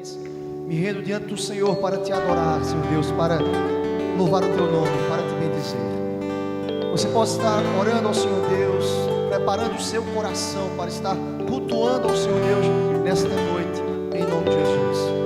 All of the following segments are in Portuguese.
presentes. Me rendo diante do Senhor para te adorar, Senhor Deus, para louvar o teu nome, para te bendizer. Você pode estar orando ao Senhor Deus, preparando o seu coração para estar cultuando ao Senhor Deus nesta noite, em nome de Jesus.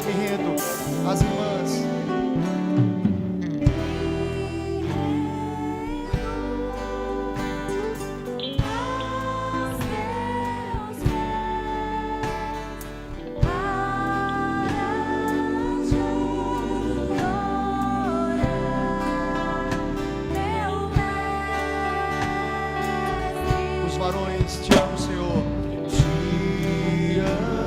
Me rendo às irmãs. Os varões, te amo, Senhor. Te amo.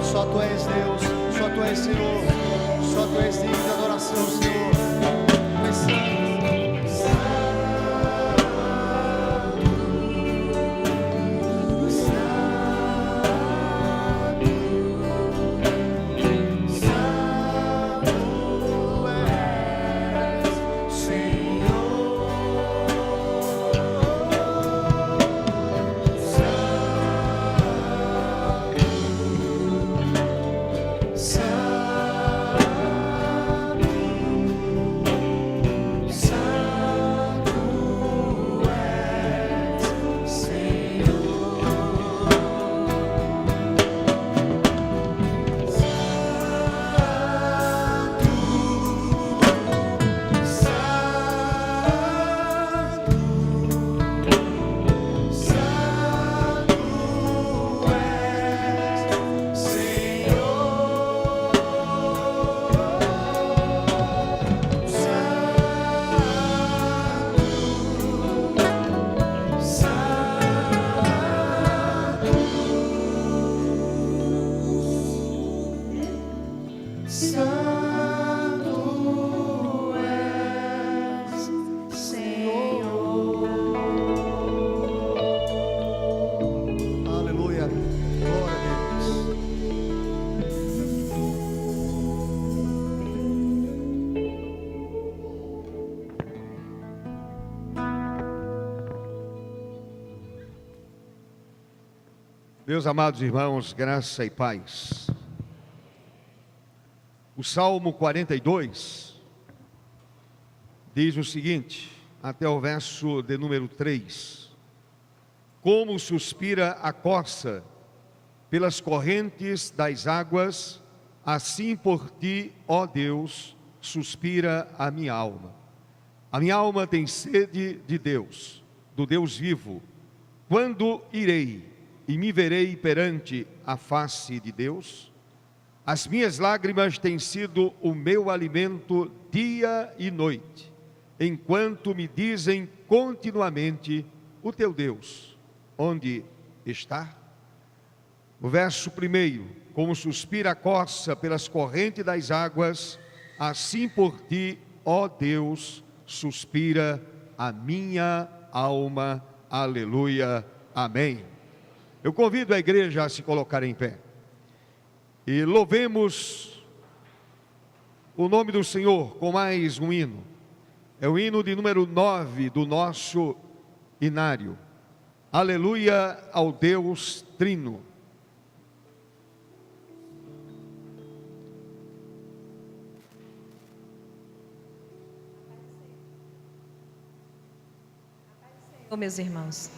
Só Tu és Deus, só Tu és Senhor, só Tu és digno de adoração, Senhor. Tu és santo. Santo és, Senhor. Aleluia. Glória a Deus. Meus amados irmãos, graça e paz. O Salmo 42 diz o seguinte, até o verso de número 3: Como suspira a corça pelas correntes das águas, assim por ti, ó Deus, suspira a minha alma. A minha alma tem sede de Deus, do Deus vivo. Quando irei e me verei perante a face de Deus? As minhas lágrimas têm sido o meu alimento dia e noite, enquanto me dizem continuamente: o teu Deus, onde está? O verso 1: Como suspira a corça pelas correntes das águas, assim por ti, ó Deus, suspira a minha alma. Aleluia. Amém. Eu convido a igreja a se colocar em pé e louvemos o nome do Senhor com mais um hino. É o hino de número 9 do nosso inário. Aleluia ao Deus Trino. Oh, meus irmãos.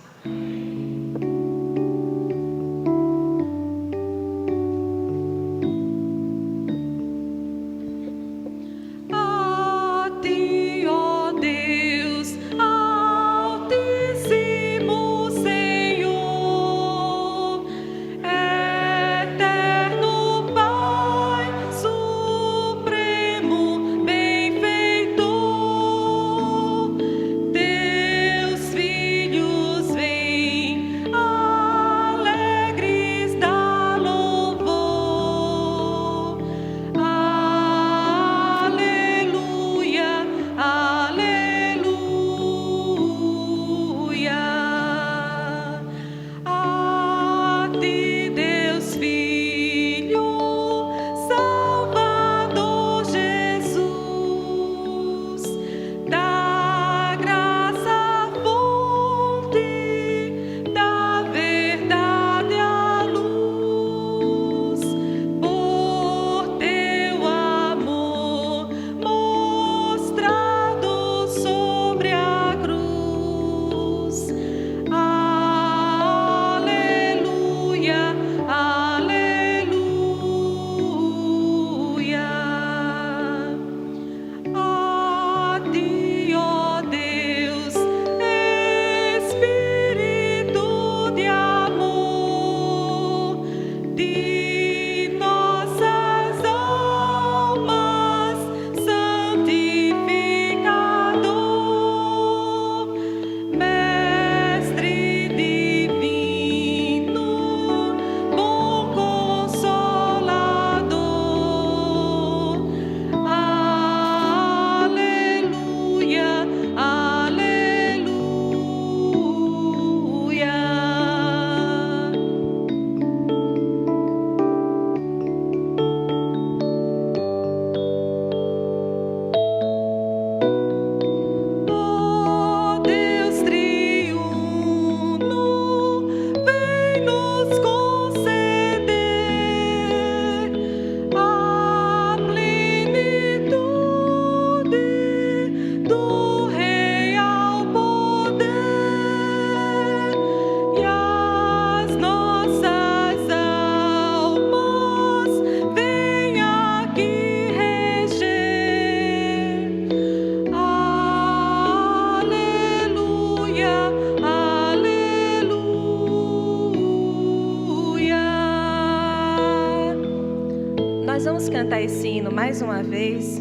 Cantar esse hino mais uma vez.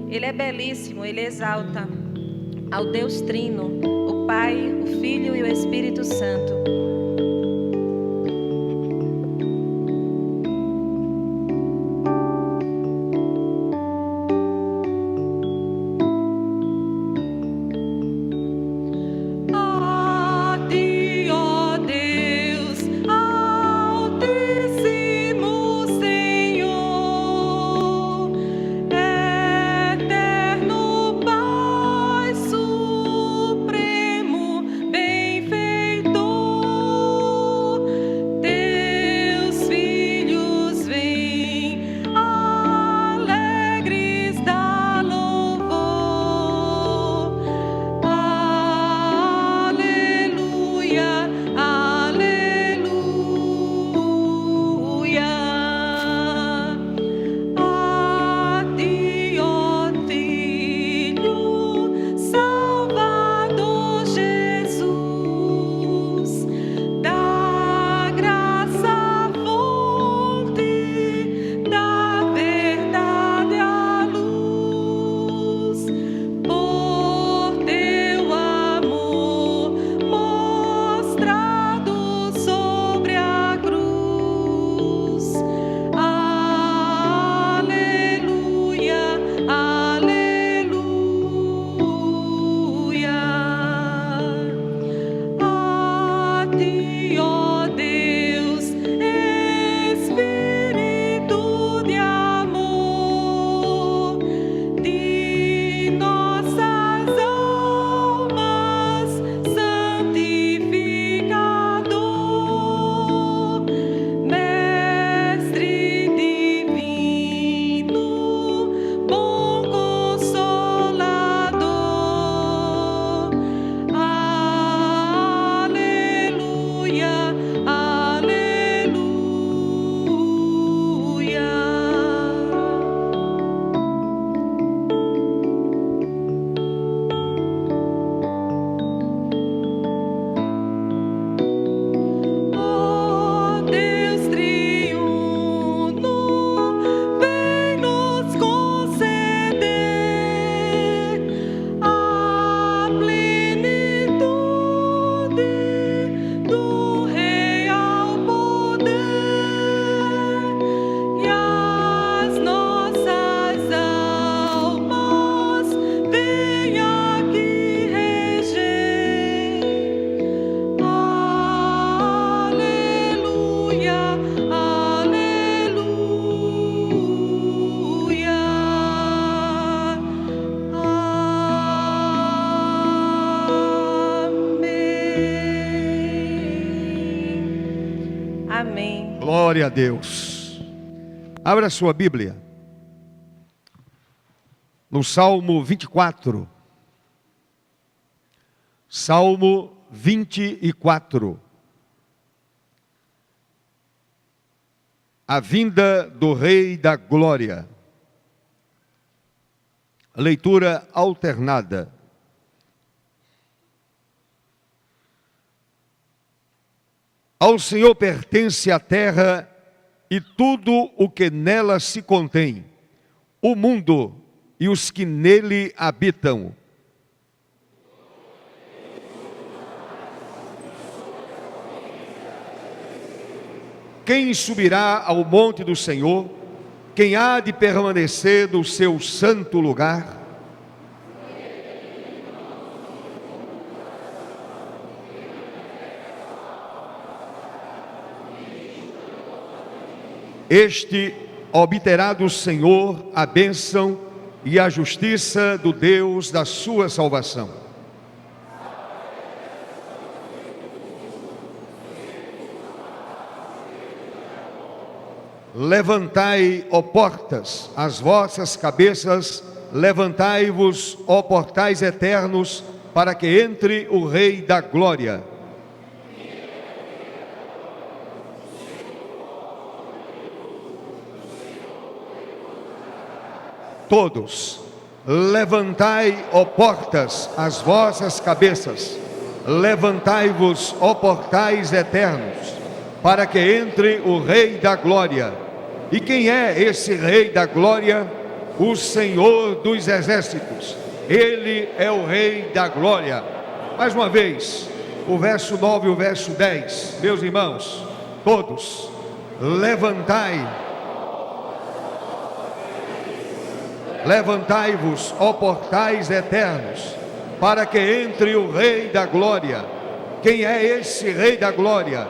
Ele é belíssimo, ele exalta ao Deus Trino, o Pai, o Filho e o Espírito Santo. Glória a Deus. Abra sua Bíblia no Salmo 24. Salmo 24. A vinda do Rei da Glória. Leitura alternada. Ao Senhor pertence a terra e tudo o que nela se contém, o mundo e os que nele habitam. Quem subirá ao monte do Senhor? Quem há de permanecer no seu santo lugar? Este obterá do Senhor a bênção e a justiça do Deus da sua salvação. Levantai, ó portas, as vossas cabeças, levantai-vos, ó portais eternos, para que entre o Rei da Glória. Todos, levantai, ó portas, as vossas cabeças, levantai-vos, ó portais eternos, para que entre o Rei da Glória. E quem é esse Rei da Glória? O Senhor dos Exércitos. Ele é o Rei da Glória. Mais uma vez, o verso 9 e o verso 10. Meus irmãos, todos, levantai-vos, ó portais eternos, para que entre o Rei da Glória. Quem é esse Rei da Glória?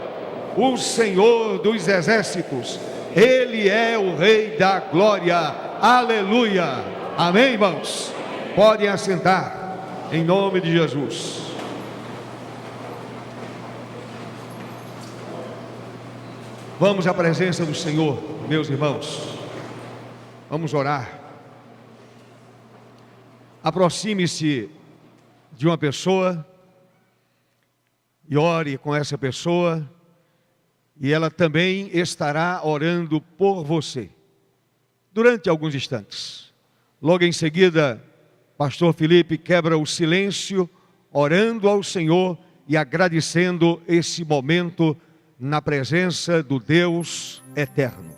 O Senhor dos Exércitos. Ele é o Rei da Glória. Aleluia. Amém, irmãos? Podem assentar, em nome de Jesus. Vamos à presença do Senhor, meus irmãos. Vamos orar. Aproxime-se de uma pessoa e ore com essa pessoa, e ela também estará orando por você durante alguns instantes. Logo em seguida, pastor Felipe quebra o silêncio, orando ao Senhor e agradecendo esse momento na presença do Deus eterno.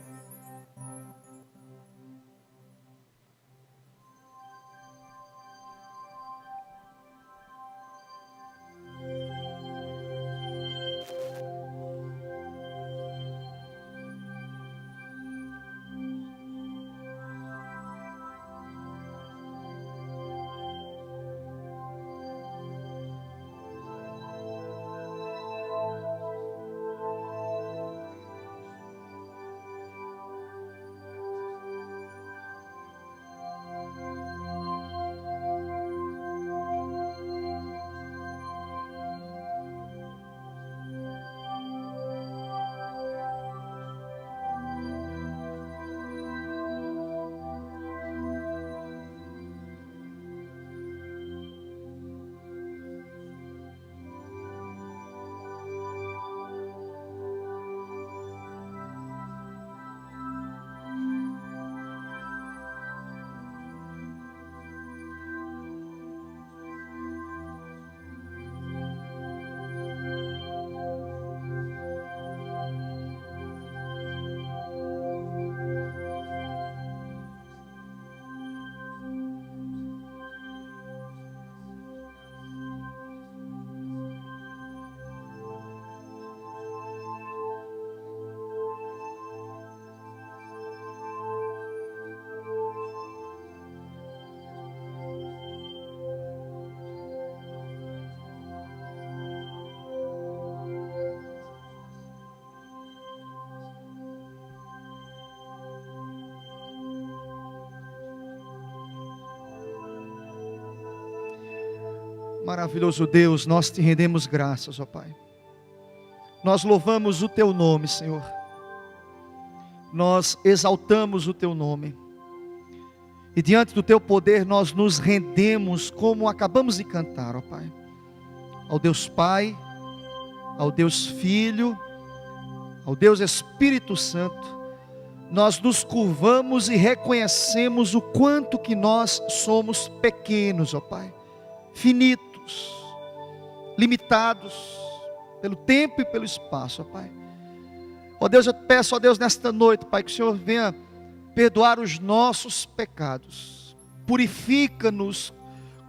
Maravilhoso Deus, nós te rendemos graças, ó Pai. Nós louvamos o teu nome, Senhor. nós exaltamos o teu nome. E diante do teu poder nós nos rendemos, como acabamos de cantar, ó Pai. Ao Deus Pai, ao Deus Filho, ao Deus Espírito Santo. Nós nos curvamos e reconhecemos o quanto que nós somos pequenos, ó Pai. Finitos, limitados pelo tempo e pelo espaço, ó Pai. Ó Deus, eu peço, ó Deus, nesta noite, Pai, que o Senhor venha perdoar os nossos pecados. Purifica-nos,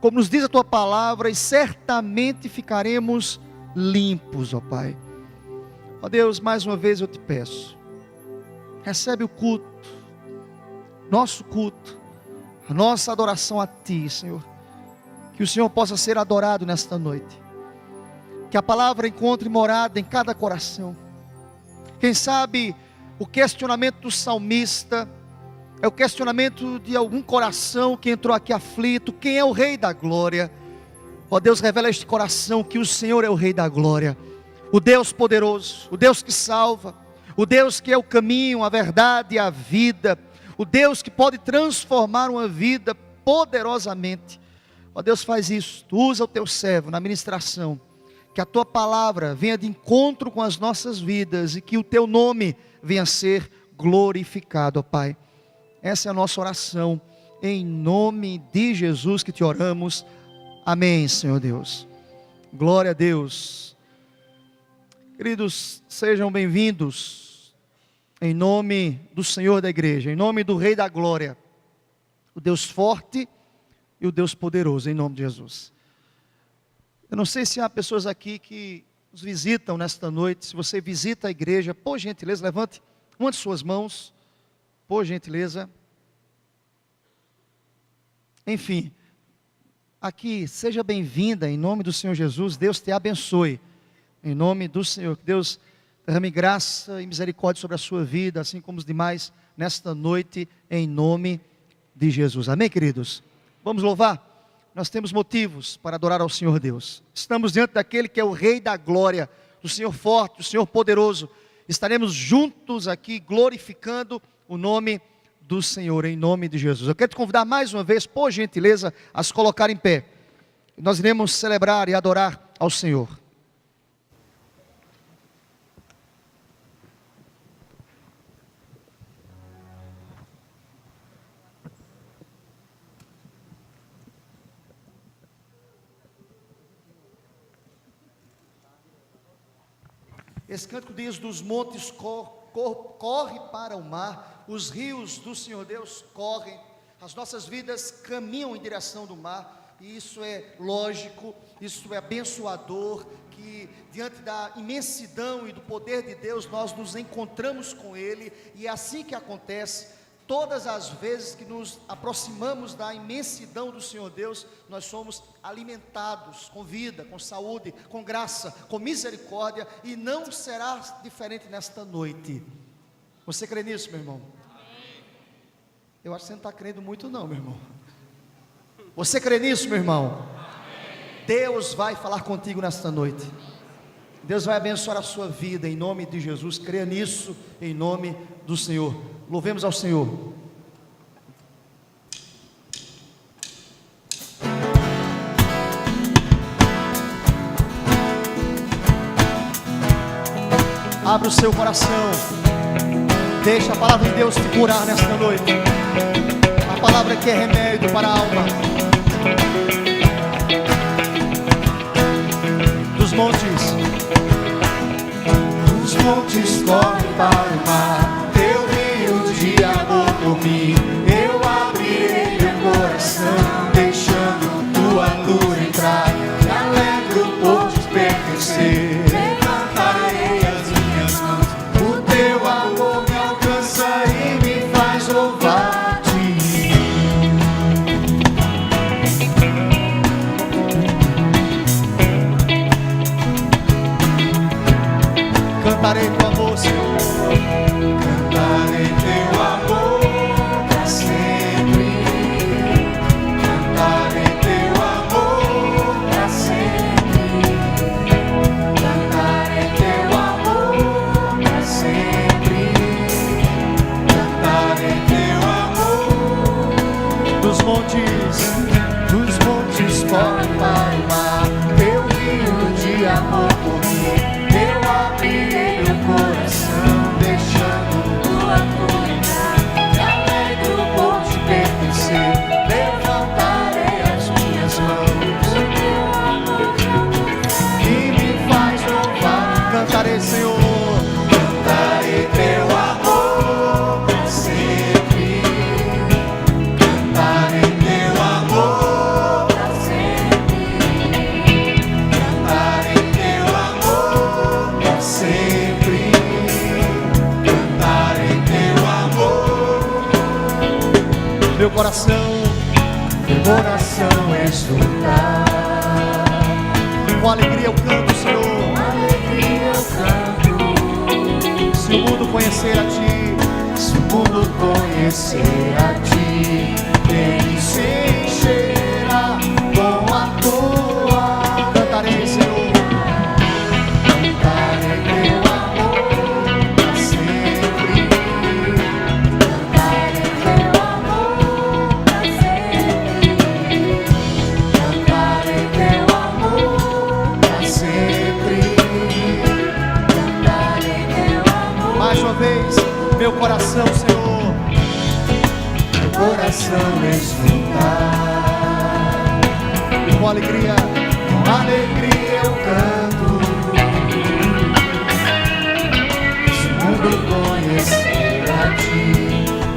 como nos diz a Tua palavra, e certamente ficaremos limpos, ó Pai. Ó Deus, mais uma vez eu te peço, recebe o culto, nosso culto, a nossa adoração a Ti, Senhor. Que o Senhor possa ser adorado nesta noite. Que a palavra encontre morada em cada coração. Quem sabe o questionamento do salmista é o questionamento de algum coração que entrou aqui aflito. Quem é o Rei da Glória? Ó Deus, revela a este coração que o Senhor é o Rei da Glória, o Deus poderoso, o Deus que salva, o Deus que é o caminho, a verdade e a vida, o Deus que pode transformar uma vida poderosamente. Ó Deus, faz isso, tu usa o teu servo na ministração, que a tua palavra venha de encontro com as nossas vidas e que o teu nome venha a ser glorificado, ó Pai. Essa é a nossa oração, em nome de Jesus que te oramos. Amém, Senhor Deus. Glória a Deus. Queridos, sejam bem-vindos, em nome do Senhor da igreja, em nome do Rei da Glória, o Deus forte e o Deus poderoso, em nome de Jesus. Eu não sei se há pessoas aqui que nos visitam nesta noite. Se você visita a igreja, por gentileza, levante uma de suas mãos, por gentileza. Enfim, aqui, seja bem-vinda, em nome do Senhor Jesus. Deus te abençoe, em nome do Senhor. Que Deus derrame graça e misericórdia sobre a sua vida, assim como os demais, nesta noite, em nome de Jesus. Amém, queridos? Vamos louvar? Nós temos motivos para adorar ao Senhor Deus. Estamos diante daquele que é o Rei da Glória, do Senhor forte, do Senhor poderoso. Estaremos juntos aqui glorificando o nome do Senhor, em nome de Jesus. Eu quero te convidar mais uma vez, por gentileza, a se colocar em pé. Nós iremos celebrar e adorar ao Senhor. Esse cântico diz: dos montes corre para o mar, os rios do Senhor Deus correm, as nossas vidas caminham em direção do mar, e isso é lógico, isso é abençoador, que diante da imensidão e do poder de Deus, nós nos encontramos com Ele, e é assim que acontece. Todas as vezes que nos aproximamos da imensidão do Senhor Deus, nós somos alimentados com vida, com saúde, com graça, com misericórdia, e não será diferente nesta noite. Você crê nisso, meu irmão? Eu acho que você não está crendo muito não, meu irmão. Você crê nisso, meu irmão? Deus vai falar contigo nesta noite. Deus vai abençoar a sua vida, em nome de Jesus. Creia nisso, em nome do Senhor. Louvemos ao Senhor. Abra o seu coração. Deixa a palavra de Deus te curar nesta noite. A palavra que é remédio para a alma. Dos montes corre para o mar, teu rio de amor por mim. Eu abrirei meu coração, deixando tua luz entrar. Me alegro por te pertencer. Levantarei as minhas mãos, o teu amor me alcança e me faz louvar-te. Cantarei teu amor, Senhor. Cantarei teu amor para sempre. Cantarei teu amor para sempre. Cantarei teu amor para sempre. montes correm para o mar. Teu rio de amor por mim, eu abrirei meu coração, deixando tua cor entrar. Me alegro por te pertencer, levantarei as minhas mãos e me faz louvar. Cantarei, Senhor, cantarei teu amor pra sempre. Cantarei teu amor pra sempre. Cantarei teu amor pra sempre. Cantarei teu amor. Meu coração exultar. Com alegria eu canto, Senhor. Com alegria eu canto. Se o mundo conhecer a Ti, se o mundo conhecer a Ti, ele se encherá com a Tua. Cantarei, Senhor. Cantarei teu amor pra sempre. Cantarei teu amor pra sempre. Cantarei teu amor pra sempre. Cantarei teu amor. Mais uma vez, meu coração, Senhor. Meu coração exultar. Com alegria eu canto. Se o mundo conhecer a Ti,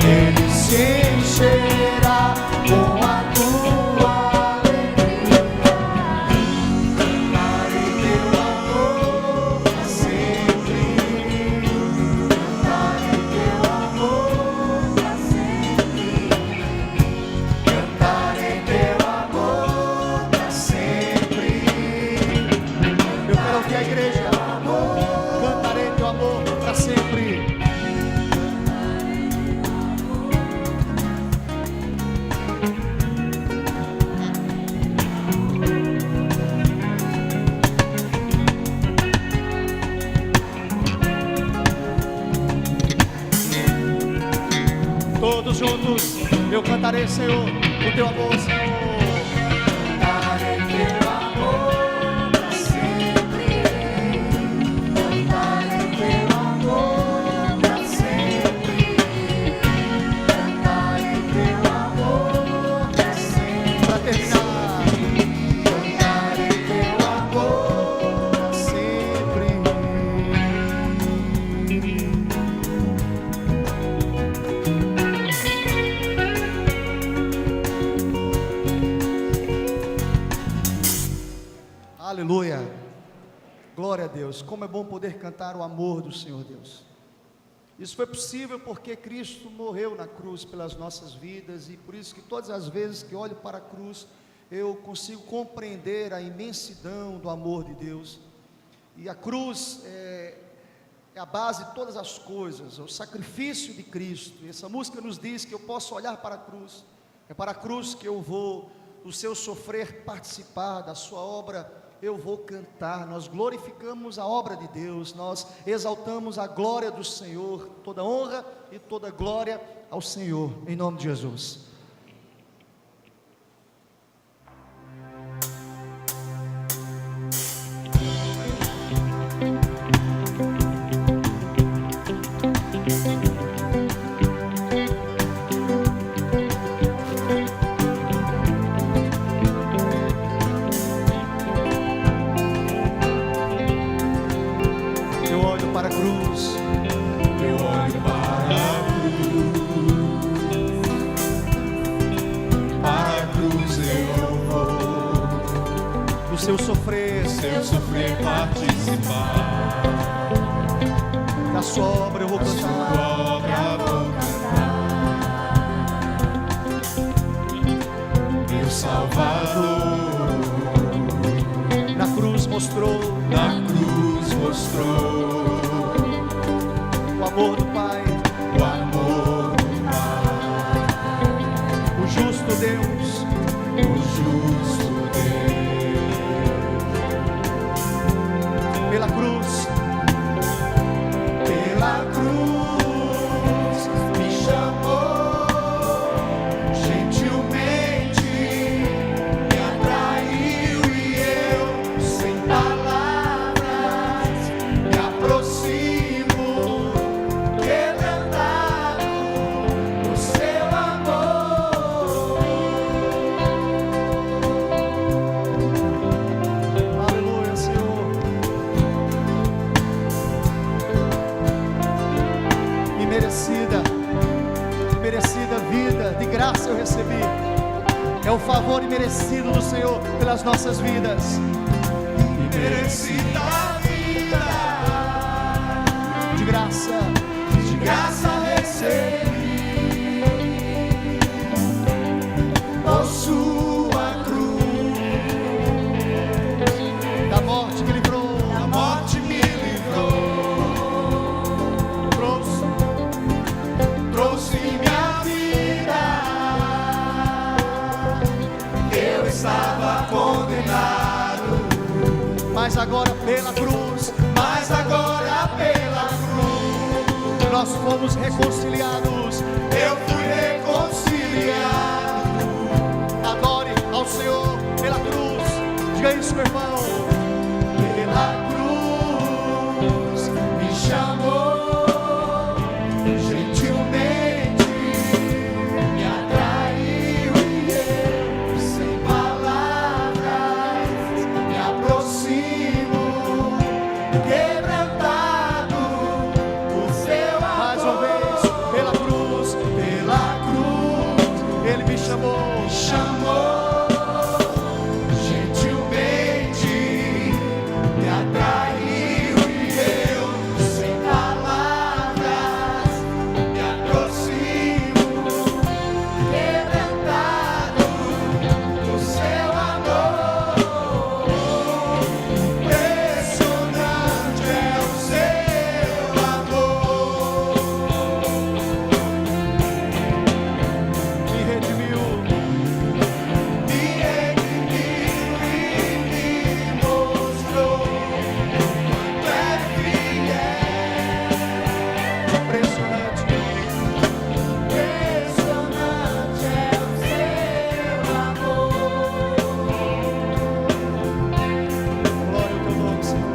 ele se encherá com a Tua alegria. Cantarei teu amor pra sempre. Cantarei teu amor pra sempre. Cantarei teu amor pra sempre. Eu quero ouvir a igreja. Cantarei teu amor pra sempre. Todos juntos, eu cantarei, Senhor, o teu amor, Senhor. Cantarei teu amor pra sempre. Cantarei teu amor pra sempre. Cantarei teu amor pra sempre. Pra terminar, cantarei teu amor pra sempre. Aleluia, glória a Deus. Como é bom poder cantar o amor do Senhor Deus. Isso foi possível porque Cristo morreu na cruz pelas nossas vidas, e por isso que todas as vezes que olho para a cruz, eu consigo compreender a imensidão do amor de Deus. E a cruz é a base de todas as coisas, é o sacrifício de Cristo. E essa música nos diz que eu posso olhar para a cruz, é para a cruz que eu vou, do seu sofrer, participar da sua obra. Eu vou cantar. Nós glorificamos a obra de Deus, nós exaltamos a glória do Senhor. Toda honra e toda glória ao Senhor, em nome de Jesus. Eu olho para a cruz, eu olho para a cruz eu vou, do seu sofrer participar, da sua obra eu vou cantar. Meu Salvador, Na cruz mostrou o amor do Pai, o justo Deus, pela cruz me chamou gentilmente. graça eu recebi, é o favor imerecido do Senhor pelas nossas vidas. Imerecida vida, De graça recebi, por sua cruz, da morte que livrou, a morte me livrou, trouxe minha vida. Eu estava condenado, mas agora pela cruz nós fomos reconciliados. eu fui reconciliado. Adore ao Senhor pela cruz. Diga isso, meu irmão. Pela cruz me chamou, gentilmente me atraiu, e eu, sem palavras, me aproximo, quebrantado por seu Mais uma amor. vez, pela cruz, Ele me chamou. Gentilmente me atraiu, e eu, sem palavras, me aproximo, quebrantado por seu amor. Impressionante é o seu amor. Me redimiu. Me redimiu e me mostrou quanto é fiel. Impressionante. Impressionante é o seu amor. Glória ao teu nome, Senhor.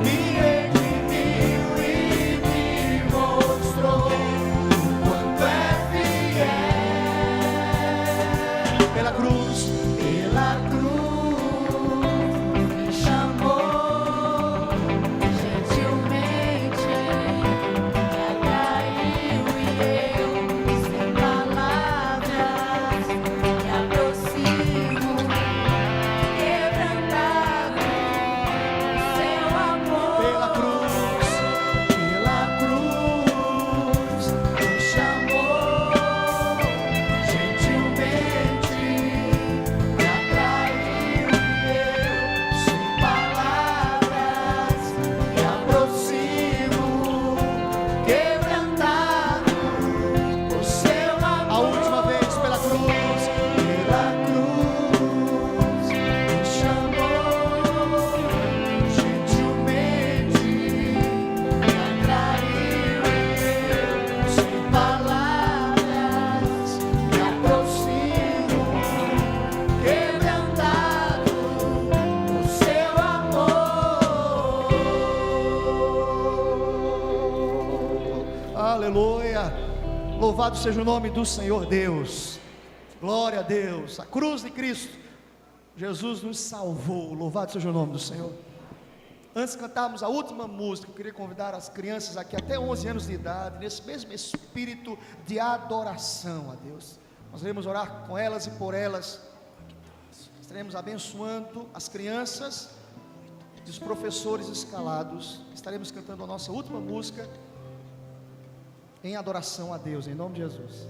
Me redimiu e me mostrou quanto é fiel. Pela cruz, Me chamou, gentilmente me atraiu, e eu, sem palavras, me aproximo, quebrantado por seu amor. pela cruz, Me chamou, gentilmente me atraiu, e eu, sem palavras, me aproximo, quebrantado por seu a amor. última vez, pela cruz. Me chamou, gentilmente me atraiu, e eu, sem palavras, me aproximo, quebrantado por seu amor. Aleluia. Louvado seja o nome do Senhor Deus. Glória a Deus. A cruz de Cristo, Jesus nos salvou. Louvado seja o nome do Senhor. Antes de cantarmos a última música, eu queria convidar as crianças aqui até 11 anos de idade, nesse mesmo espírito de adoração a Deus. Nós iremos orar com elas e por elas. Estaremos abençoando as crianças e os professores escalados. Estaremos cantando a nossa última música em adoração a Deus, em nome de Jesus.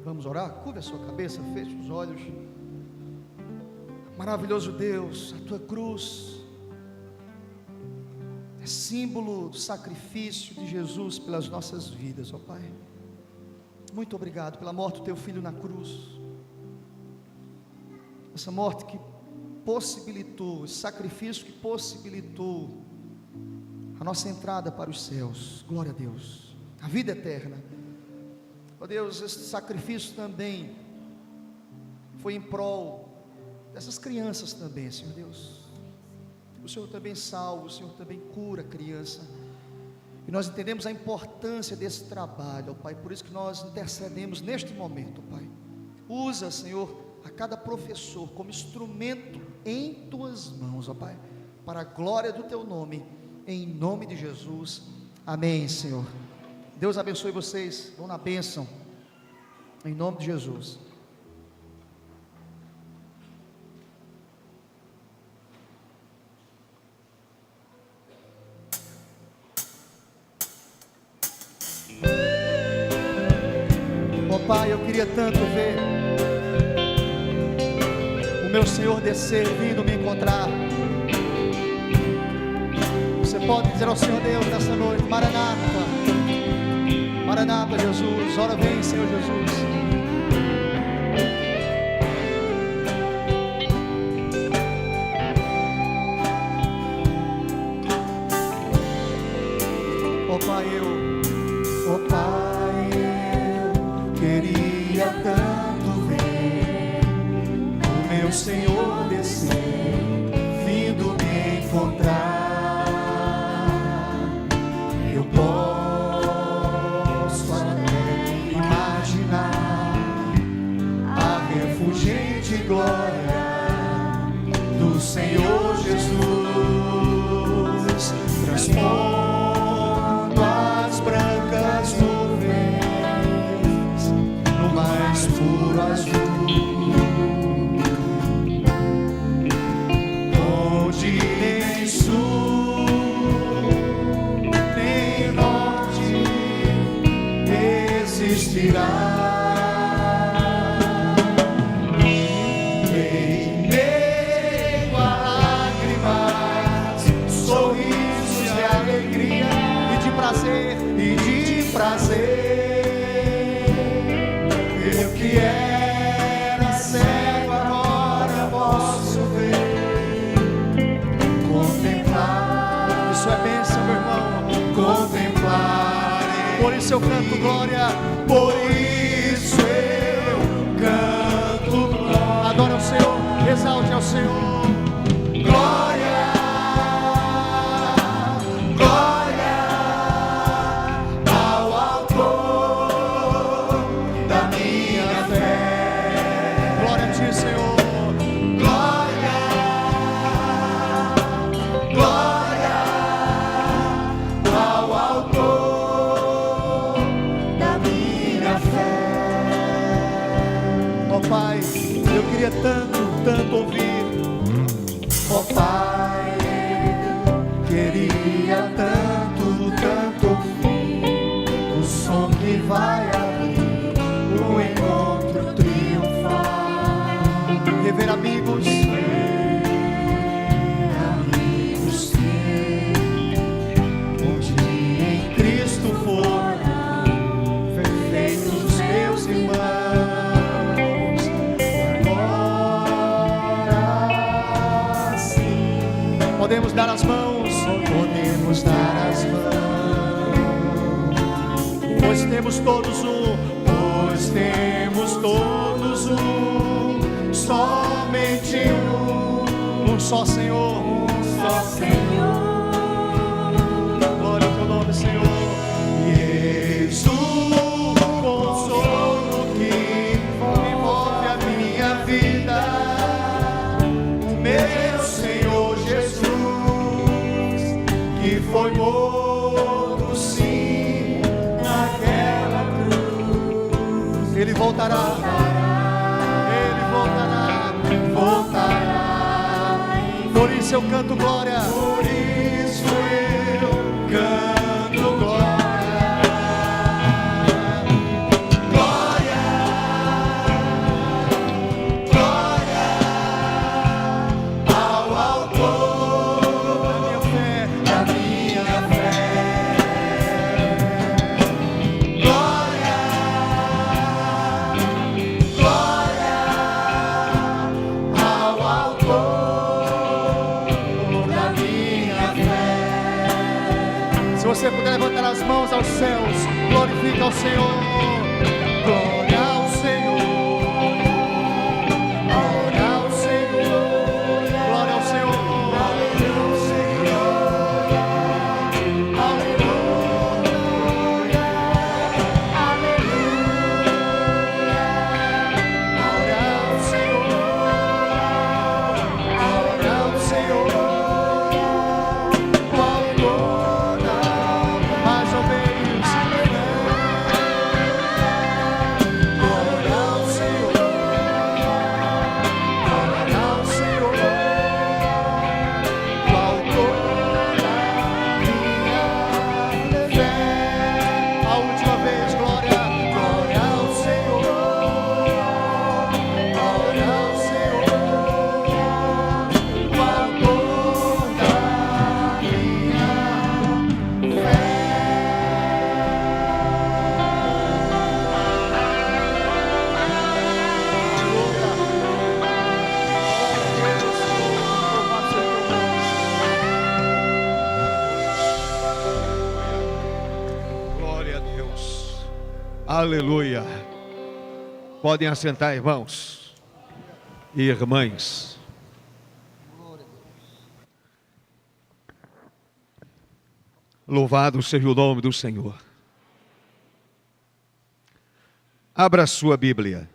Vamos orar? Curva a sua cabeça, feche os olhos. Maravilhoso Deus, a tua cruz é símbolo do sacrifício de Jesus pelas nossas vidas, ó Pai. Muito obrigado pela morte do teu filho na cruz. Essa morte que possibilitou, esse sacrifício que possibilitou a nossa entrada para os céus. Glória a Deus. A vida eterna. Ó Deus, esse sacrifício também foi em prol dessas crianças também, Senhor Deus. O Senhor também salva, o Senhor também cura a criança. E nós entendemos a importância desse trabalho, ó Pai, por isso que nós intercedemos neste momento, ó Pai. Usa, Senhor, a cada professor como instrumento em Tuas mãos, ó Pai, para a glória do Teu nome, em nome de Jesus, amém, Senhor. Deus abençoe vocês, vão na bênção, em nome de Jesus. Pai, eu queria tanto ver o meu Senhor descer, vindo me encontrar. Você pode dizer ao Senhor Deus nessa noite: Maranata, Maranata, Jesus, ora vem, Senhor Jesus. Ó Pai, queria tanto ver o meu Senhor descer, vindo me encontrar. Eu posso até imaginar a refulgente glória do Senhor Jesus, transpondo as brancas nuvens no mais puro azul, onde nem sul nem norte existirá. Em meio a lágrimas, sorrisos de alegria e de prazer. Eu que era cego agora posso ver, contemplar. Isso é bênção, meu irmão. Contemplar. Por isso eu canto glória. Por isso eu canto glória. Adora o Senhor, exalte ao Senhor. Glória. Pai, eu queria tanto ouvir. Ó Pai, queria tanto ouvir o som que vai abrir o encontro triunfal. Rever amigos onde em Cristo foram perfeitos meus irmãos. Podemos dar as mãos, pois temos todos um, somente um só Senhor, glória ao Teu nome, Senhor. Jesus, consolo que envolve a minha vida, o meu Senhor Jesus, que foi morto sim naquela cruz. Ele voltará. Por isso eu canto glória. Por isso eu canto glória. Glória, glória ao autor da minha fé. Glória, glória ao autor da minha fé. Se você puder levantar as mãos aos céus, glorifica ao Senhor. Glória ao Senhor. Glória ao Senhor. Glória ao Senhor. Aleluia. Aleluia. Aleluia. Podem assentar, irmãos e irmãs. Louvado seja o nome do Senhor. Abra a sua Bíblia.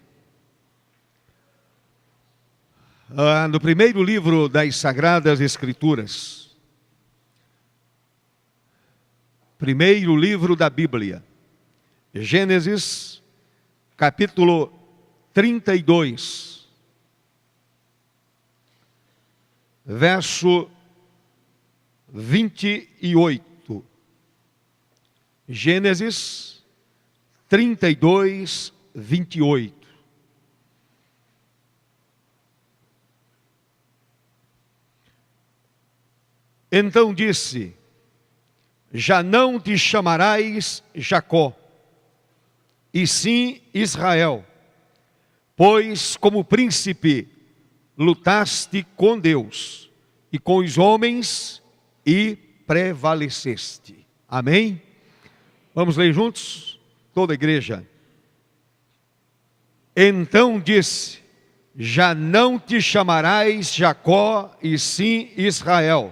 No primeiro livro das Sagradas Escrituras. Primeiro livro da Bíblia. Gênesis, capítulo 32. Verso 28. Gênesis 32, 28. Então disse: já não te chamarás Jacó, e sim Israel, pois como príncipe lutaste com Deus e com os homens e prevaleceste. Amém? Vamos ler juntos? Toda a igreja. Então disse: já não te chamarás Jacó, e sim Israel,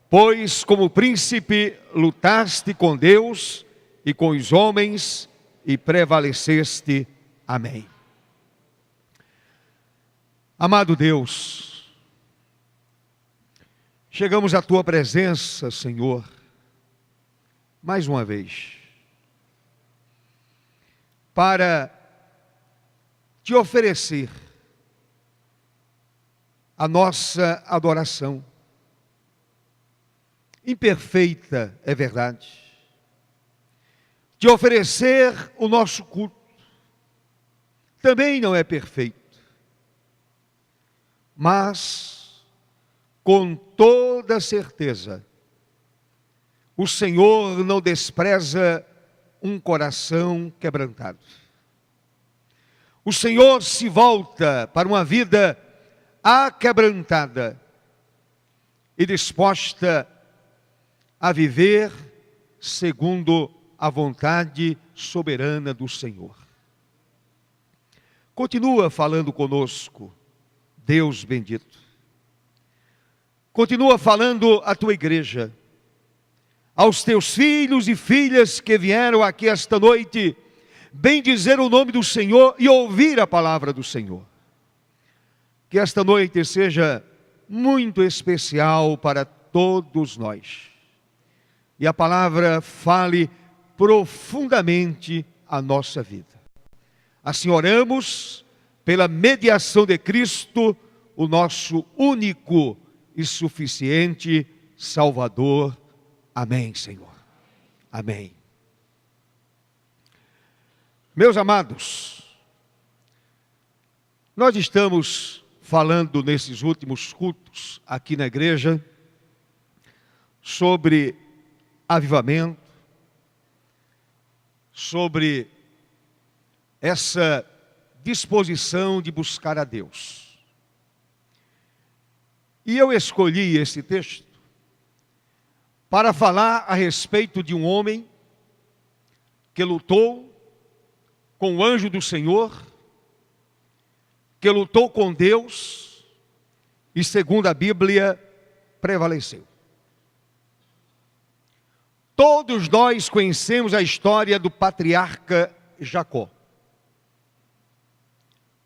pois como príncipe lutaste com Deus e com os homens e prevaleceste. Amém. Amado Deus, chegamos à tua presença, Senhor, mais uma vez, para te oferecer a nossa adoração. Imperfeita, é verdade. Te oferecer o nosso culto. Também não é perfeito. Mas, com toda certeza, o Senhor não despreza um coração quebrantado. O Senhor se volta para uma vida aquebrantada e disposta a viver segundo a vontade soberana do Senhor. Continua falando conosco, Deus bendito. Continua falando à tua igreja, aos teus filhos e filhas que vieram aqui esta noite, bendizer o nome do Senhor e ouvir a palavra do Senhor. Que esta noite seja muito especial para todos nós. E a palavra fale profundamente a nossa vida. Assim oramos pela mediação de Cristo, o nosso único e suficiente Salvador. Amém, Senhor. Amém. Meus amados, nós estamos falando nesses últimos cultos aqui na igreja sobre avivamento, sobre essa disposição de buscar a Deus. E eu escolhi esse texto para falar a respeito de um homem que lutou com o anjo do Senhor, que lutou com Deus e, segundo a Bíblia, prevaleceu. Todos nós conhecemos a história do patriarca Jacó.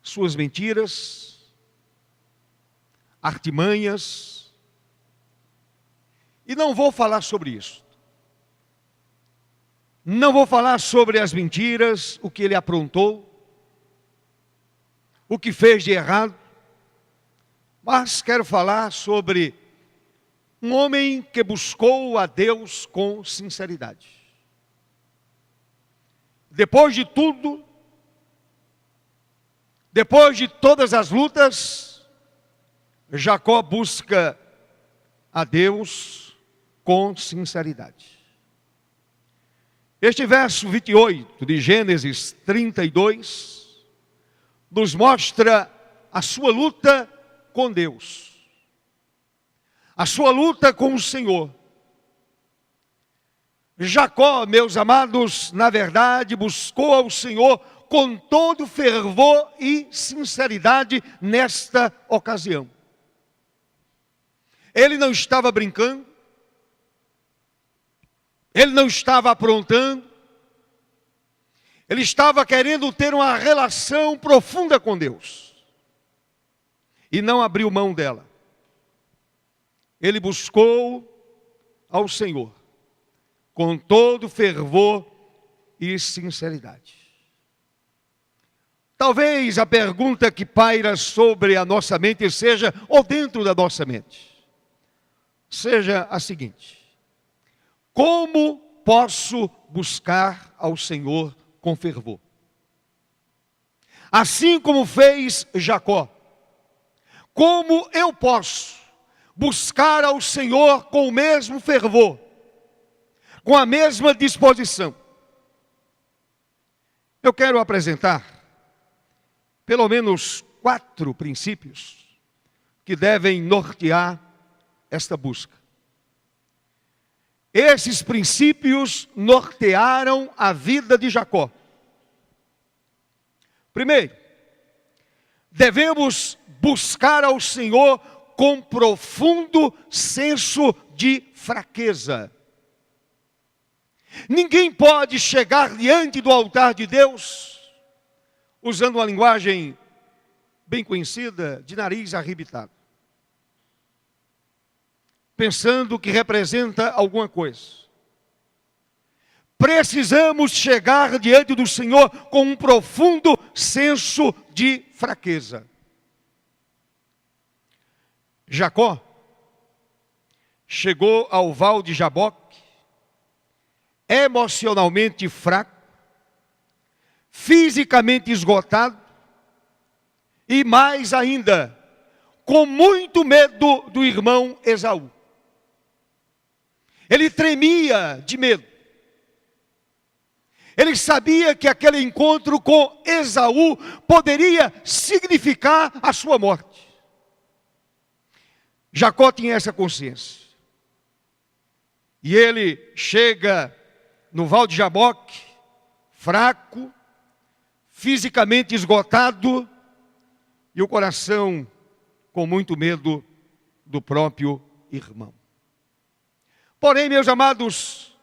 Suas mentiras, artimanhas, e não vou falar sobre isso. Não vou falar sobre as mentiras, o que ele aprontou, o que fez de errado, mas quero falar sobre um homem que buscou a Deus com sinceridade. Depois de tudo, depois de todas as lutas, Jacó busca a Deus com sinceridade. Este verso 28 de Gênesis 32 nos mostra a sua luta com Deus, a sua luta com o Senhor. Jacó, meus amados, na verdade, buscou ao Senhor com todo fervor e sinceridade nesta ocasião. Ele não estava brincando, ele não estava aprontando, ele estava querendo ter uma relação profunda com Deus e não abriu mão dela. Ele buscou ao Senhor com todo fervor e sinceridade. Talvez a pergunta que paira sobre a nossa mente seja, ou dentro da nossa mente, seja a seguinte: como posso buscar ao Senhor com fervor? Assim como fez Jacó, como eu posso buscar ao Senhor com o mesmo fervor, com a mesma disposição? Eu quero apresentar pelo menos 4 princípios que devem nortear esta busca. Esses princípios nortearam a vida de Jacó. Primeiro, devemos buscar ao Senhor com profundo senso de fraqueza. Ninguém pode chegar diante do altar de Deus usando uma linguagem bem conhecida, de nariz arrebitado, pensando que representa alguma coisa. Precisamos chegar diante do Senhor com um profundo senso de fraqueza. Jacó chegou ao val de Jaboque emocionalmente fraco, fisicamente esgotado e mais ainda, com muito medo do irmão Esaú. Ele tremia de medo. Ele sabia que aquele encontro com Esaú poderia significar a sua morte. Jacó tinha essa consciência. E ele chega no val de Jaboque, fraco, fisicamente esgotado, e o coração com muito medo do próprio irmão. Porém, meus amados,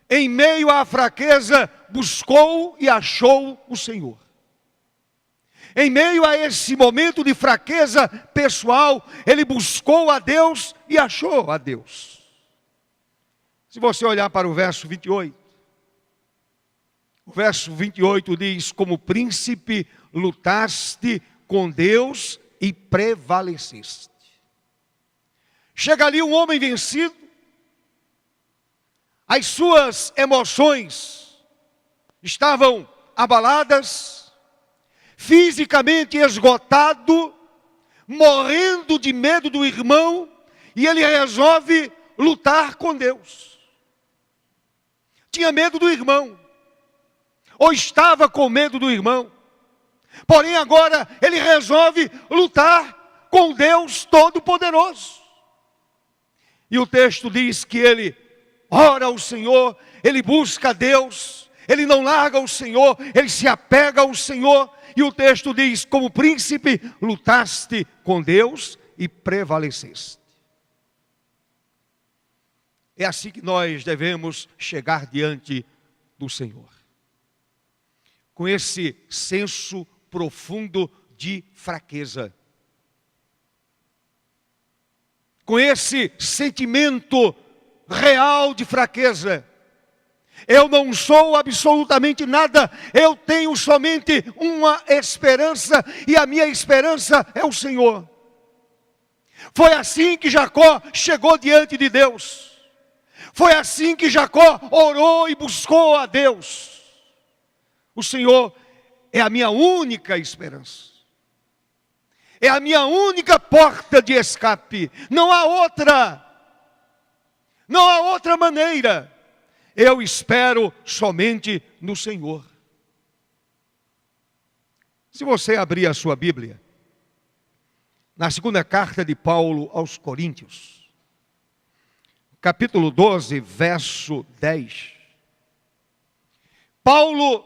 em meio à fraqueza, buscou e achou o Senhor. Em meio a esse momento de fraqueza pessoal, ele buscou a Deus e achou a Deus. Se você olhar para o verso 28, o verso 28 diz: como príncipe lutaste com Deus e prevaleceste. Chega ali um homem vencido, as suas emoções estavam abaladas, fisicamente esgotado, morrendo de medo do irmão, e ele resolve lutar com Deus. Tinha medo do irmão, ou estava com medo do irmão, porém agora ele resolve lutar com Deus Todo-Poderoso. E o texto diz que ele ora ao Senhor, ele busca a Deus, ele não larga o Senhor, ele se apega ao Senhor. E o texto diz: como príncipe lutaste com Deus e prevaleceste. É assim que nós devemos chegar diante do Senhor, com esse senso profundo de fraqueza, com esse sentimento real de fraqueza. Eu não sou absolutamente nada, eu tenho somente uma esperança, e a minha esperança é o Senhor. Foi assim que Jacó chegou diante de Deus. Foi assim que Jacó orou e buscou a Deus. O Senhor é a minha única esperança. É a minha única porta de escape. Não há outra. Não há outra maneira. Eu espero somente no Senhor. Se você abrir a sua Bíblia, na segunda carta de Paulo aos Coríntios, capítulo 12, verso 10. Paulo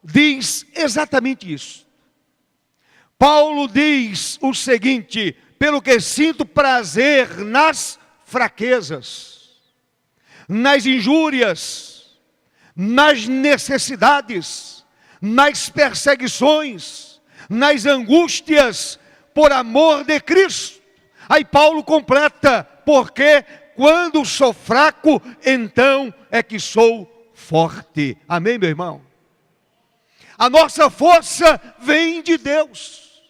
diz exatamente isso. Paulo diz o seguinte: pelo que sinto prazer nas fraquezas, nas injúrias, nas necessidades, nas perseguições, nas angústias, por amor de Cristo. Aí Paulo completa: porque quando sou fraco, então é que sou forte. Amém, meu irmão? A nossa força vem de Deus.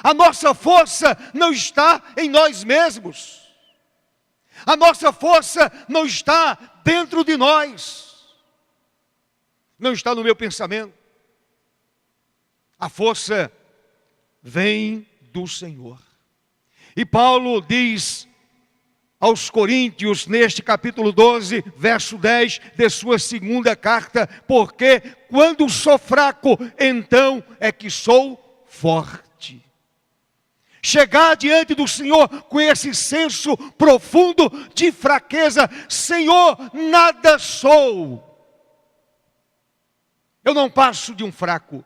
A nossa força não está em nós mesmos. A nossa força não está dentro de nós. Não está no meu pensamento. A força vem do Senhor. E Paulo diz aos Coríntios, neste capítulo 12, verso 10 de sua segunda carta: porque quando sou fraco, então é que sou forte. Chegar diante do Senhor com esse senso profundo de fraqueza: Senhor, nada sou. Eu não passo de um fraco.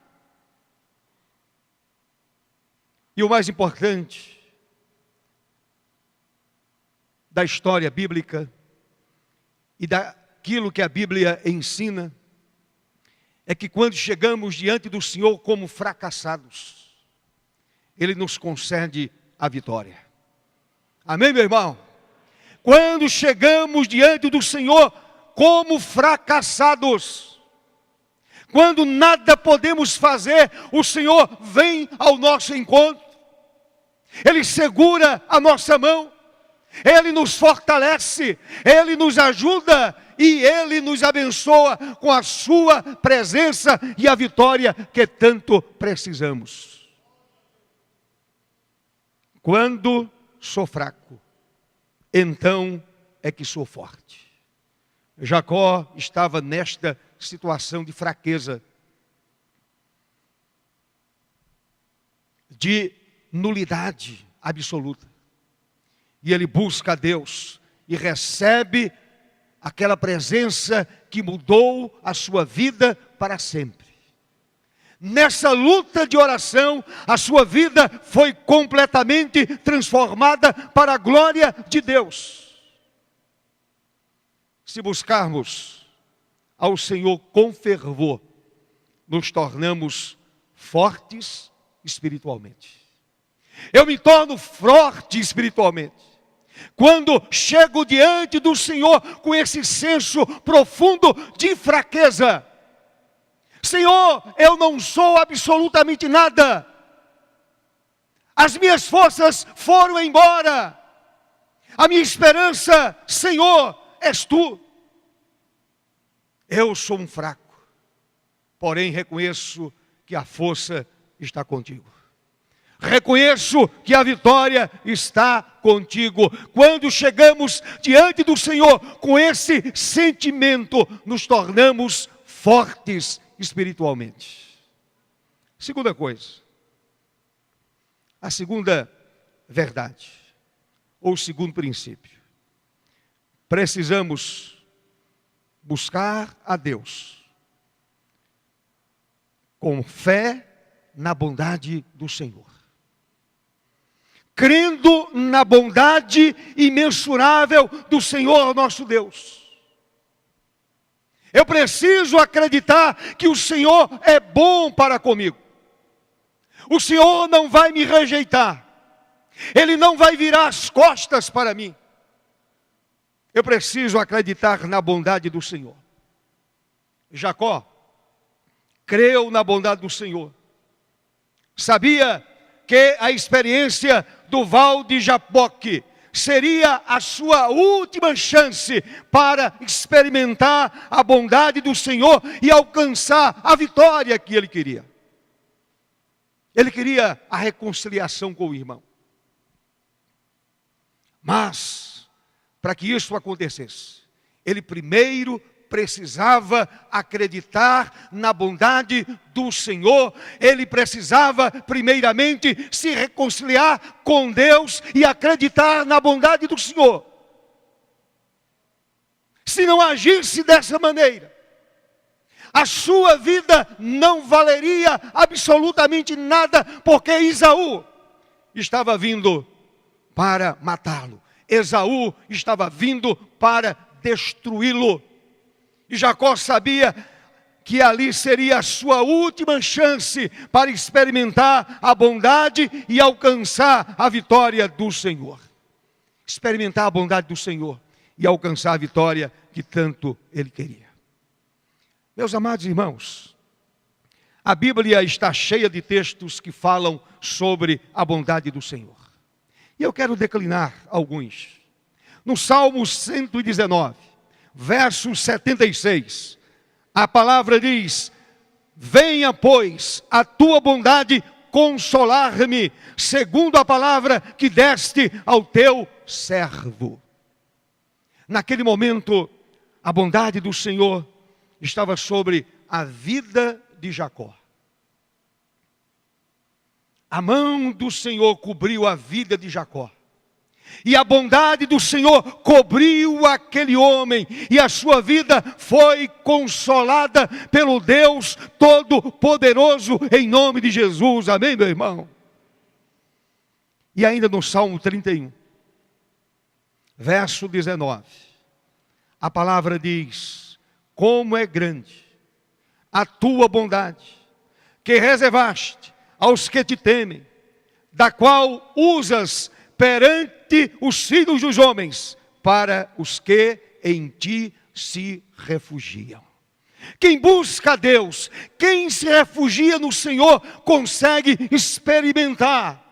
E o mais importante da história bíblica e daquilo que a Bíblia ensina é que quando chegamos diante do Senhor como fracassados, Ele nos concede a vitória. Amém, meu irmão? Quando chegamos diante do Senhor como fracassados, quando nada podemos fazer, o Senhor vem ao nosso encontro. Ele segura a nossa mão. Ele nos fortalece, Ele nos ajuda e Ele nos abençoa com a sua presença e a vitória que tanto precisamos. Quando sou fraco, então é que sou forte. Jacó estava nesta situação de fraqueza, de nulidade absoluta. E ele busca a Deus e recebe aquela presença que mudou a sua vida para sempre. Nessa luta de oração, a sua vida foi completamente transformada para a glória de Deus. Se buscarmos ao Senhor com fervor, nos tornamos fortes espiritualmente. Eu me torno forte espiritualmente quando chego diante do Senhor com esse senso profundo de fraqueza. Senhor, eu não sou absolutamente nada. As minhas forças foram embora. A minha esperança, Senhor, és Tu. Eu sou um fraco, porém reconheço que a força está contigo. Reconheço que a vitória está contigo. Quando chegamos diante do Senhor com esse sentimento, nos tornamos fortes espiritualmente. Segunda coisa, a segunda verdade, ou segundo princípio: precisamos buscar a Deus com fé na bondade do Senhor, crendo na bondade imensurável do Senhor nosso Deus. Eu preciso acreditar que o Senhor é bom para comigo. O Senhor não vai me rejeitar. Ele não vai virar as costas para mim. Eu preciso acreditar na bondade do Senhor. Jacó creu na bondade do Senhor. Sabia que a experiência do Val de Jaboque seria a sua última chance para experimentar a bondade do Senhor e alcançar a vitória que ele queria. Ele queria a reconciliação com o irmão. Mas, para que isso acontecesse, ele primeiro precisava acreditar na bondade do Senhor. Ele precisava primeiramente se reconciliar com Deus e acreditar na bondade do Senhor. Se não agisse dessa maneira, a sua vida não valeria absolutamente nada, porque Esaú estava vindo para matá-lo. Esaú estava vindo para destruí-lo. E Jacó sabia que ali seria a sua última chance para experimentar a bondade e alcançar a vitória do Senhor. Experimentar a bondade do Senhor e alcançar a vitória que tanto ele queria. Meus amados irmãos, a Bíblia está cheia de textos que falam sobre a bondade do Senhor. E eu quero declinar alguns. No Salmo 119, verso 76, a palavra diz: venha, pois, a tua bondade consolar-me, segundo a palavra que deste ao teu servo. Naquele momento, a bondade do Senhor estava sobre a vida de Jacó. A mão do Senhor cobriu a vida de Jacó. E a bondade do Senhor cobriu aquele homem. E a sua vida foi consolada pelo Deus Todo-Poderoso, em nome de Jesus. Amém, meu irmão? E ainda no Salmo 31, verso 19, a palavra diz: como é grande a tua bondade, que reservaste aos que te temem, da qual usas perante os filhos dos homens, para os que em ti se refugiam. Quem busca a Deus, quem se refugia no Senhor, consegue experimentar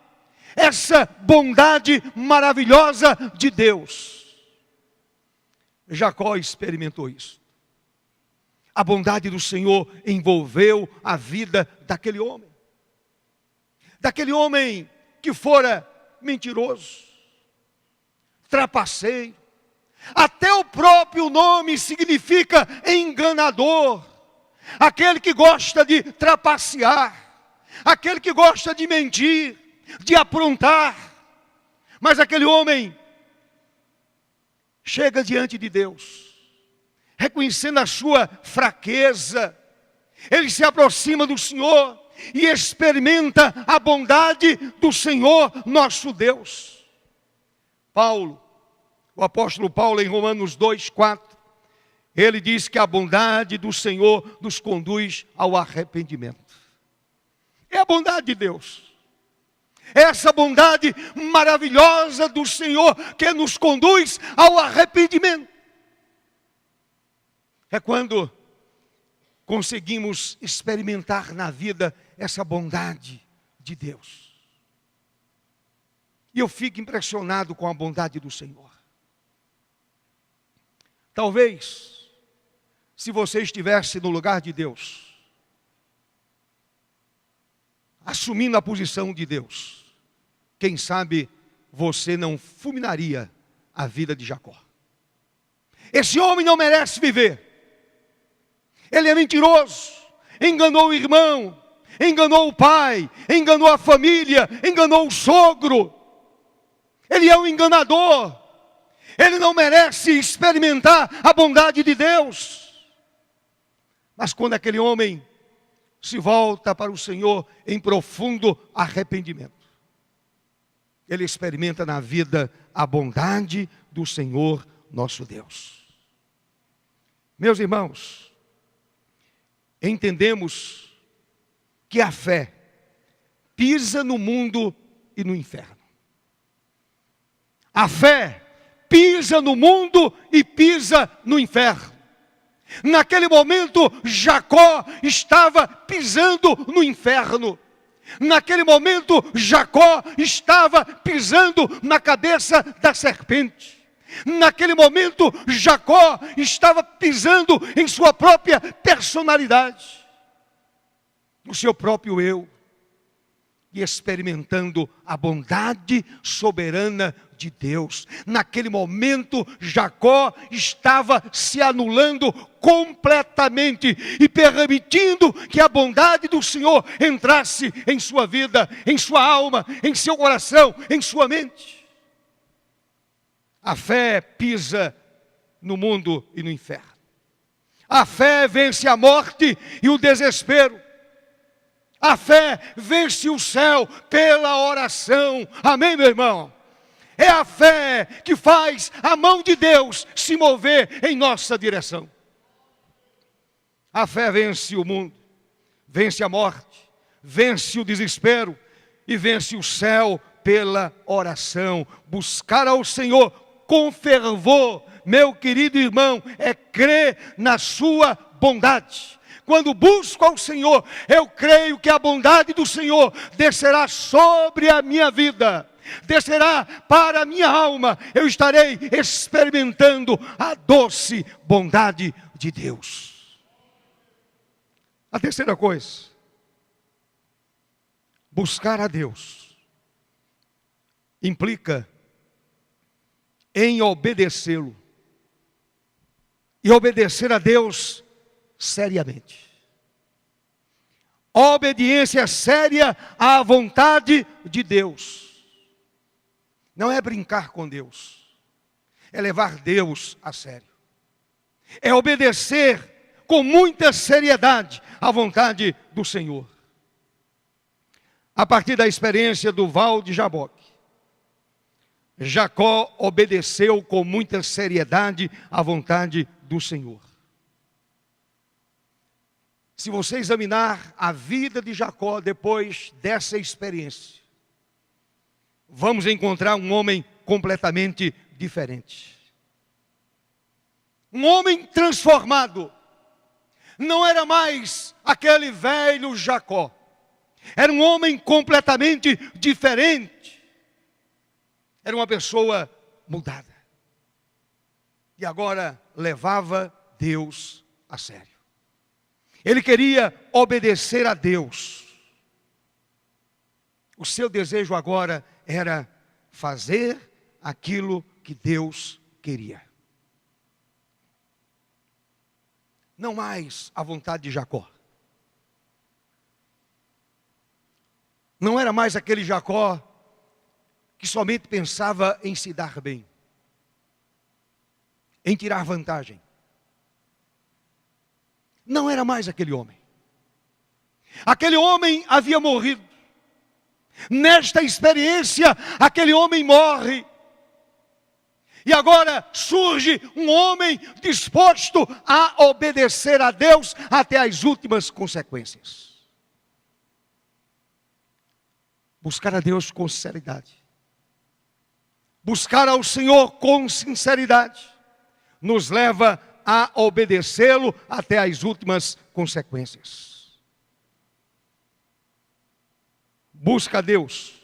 essa bondade maravilhosa de Deus. Jacó experimentou isso. A bondade do Senhor envolveu a vida daquele homem. Daquele homem que fora mentiroso, trapaceiro. Até o próprio nome significa enganador. Aquele que gosta de trapacear. Aquele que gosta de mentir, de aprontar. Mas aquele homem chega diante de Deus, reconhecendo a sua fraqueza. Ele se aproxima do Senhor e experimenta a bondade do Senhor nosso Deus. Paulo, o apóstolo Paulo, em Romanos 2:4, ele diz que a bondade do Senhor nos conduz ao arrependimento. É a bondade de Deus. É essa bondade maravilhosa do Senhor que nos conduz ao arrependimento. É quando conseguimos experimentar na vida essa bondade de Deus. E eu fico impressionado com a bondade do Senhor. Talvez, se você estivesse no lugar de Deus, assumindo a posição de Deus, quem sabe você não fulminaria a vida de Jacó. Esse homem não merece viver. Ele é mentiroso, enganou o irmão, enganou o pai, enganou a família, enganou o sogro. Ele é um enganador. Ele não merece experimentar a bondade de Deus. Mas quando aquele homem se volta para o Senhor em profundo arrependimento, ele experimenta na vida a bondade do Senhor nosso Deus. Meus irmãos, entendemos que a fé pisa no mundo e no inferno. A fé pisa no mundo e pisa no inferno. Naquele momento, Jacó estava pisando no inferno. Naquele momento, Jacó estava pisando na cabeça da serpente. Naquele momento, Jacó estava pisando em sua própria personalidade, no seu próprio eu, e experimentando a bondade soberana de Deus. Naquele momento, Jacó estava se anulando completamente e permitindo que a bondade do Senhor entrasse em sua vida, em sua alma, em seu coração, em sua mente. A fé pisa no mundo e no inferno. A fé vence a morte e o desespero. A fé vence o céu pela oração. Amém, meu irmão? É a fé que faz a mão de Deus se mover em nossa direção. A fé vence o mundo, vence a morte, vence o desespero e vence o céu pela oração. Buscar ao Senhor com fervor, meu querido irmão, é crer na sua bondade. Quando busco ao Senhor, eu creio que a bondade do Senhor descerá sobre a minha vida, descerá para a minha alma. Eu estarei experimentando a doce bondade de Deus. A terceira coisa, buscar a Deus implica em obedecê-lo e obedecer a Deus seriamente. Obediência séria à vontade de Deus. Não é brincar com Deus, é levar Deus a sério. É obedecer com muita seriedade à vontade do Senhor. A partir da experiência do Val de Jaboque, Jacó obedeceu com muita seriedade à vontade do Senhor. Se você examinar a vida de Jacó depois dessa experiência, vamos encontrar um homem completamente diferente. Um homem transformado. Não era mais aquele velho Jacó. Era um homem completamente diferente. Era uma pessoa mudada. E agora levava Deus a sério. Ele queria obedecer a Deus. O seu desejo agora era fazer aquilo que Deus queria. Não mais a vontade de Jacó. Não era mais aquele Jacó que somente pensava em se dar bem, em tirar vantagem. Não era mais aquele homem. Aquele homem havia morrido. Nesta experiência, aquele homem morre. E agora surge um homem disposto a obedecer a Deus até as últimas consequências. Buscar a Deus com sinceridade. Buscar ao Senhor com sinceridade nos leva a obedecê-lo até as últimas consequências. Busca a Deus,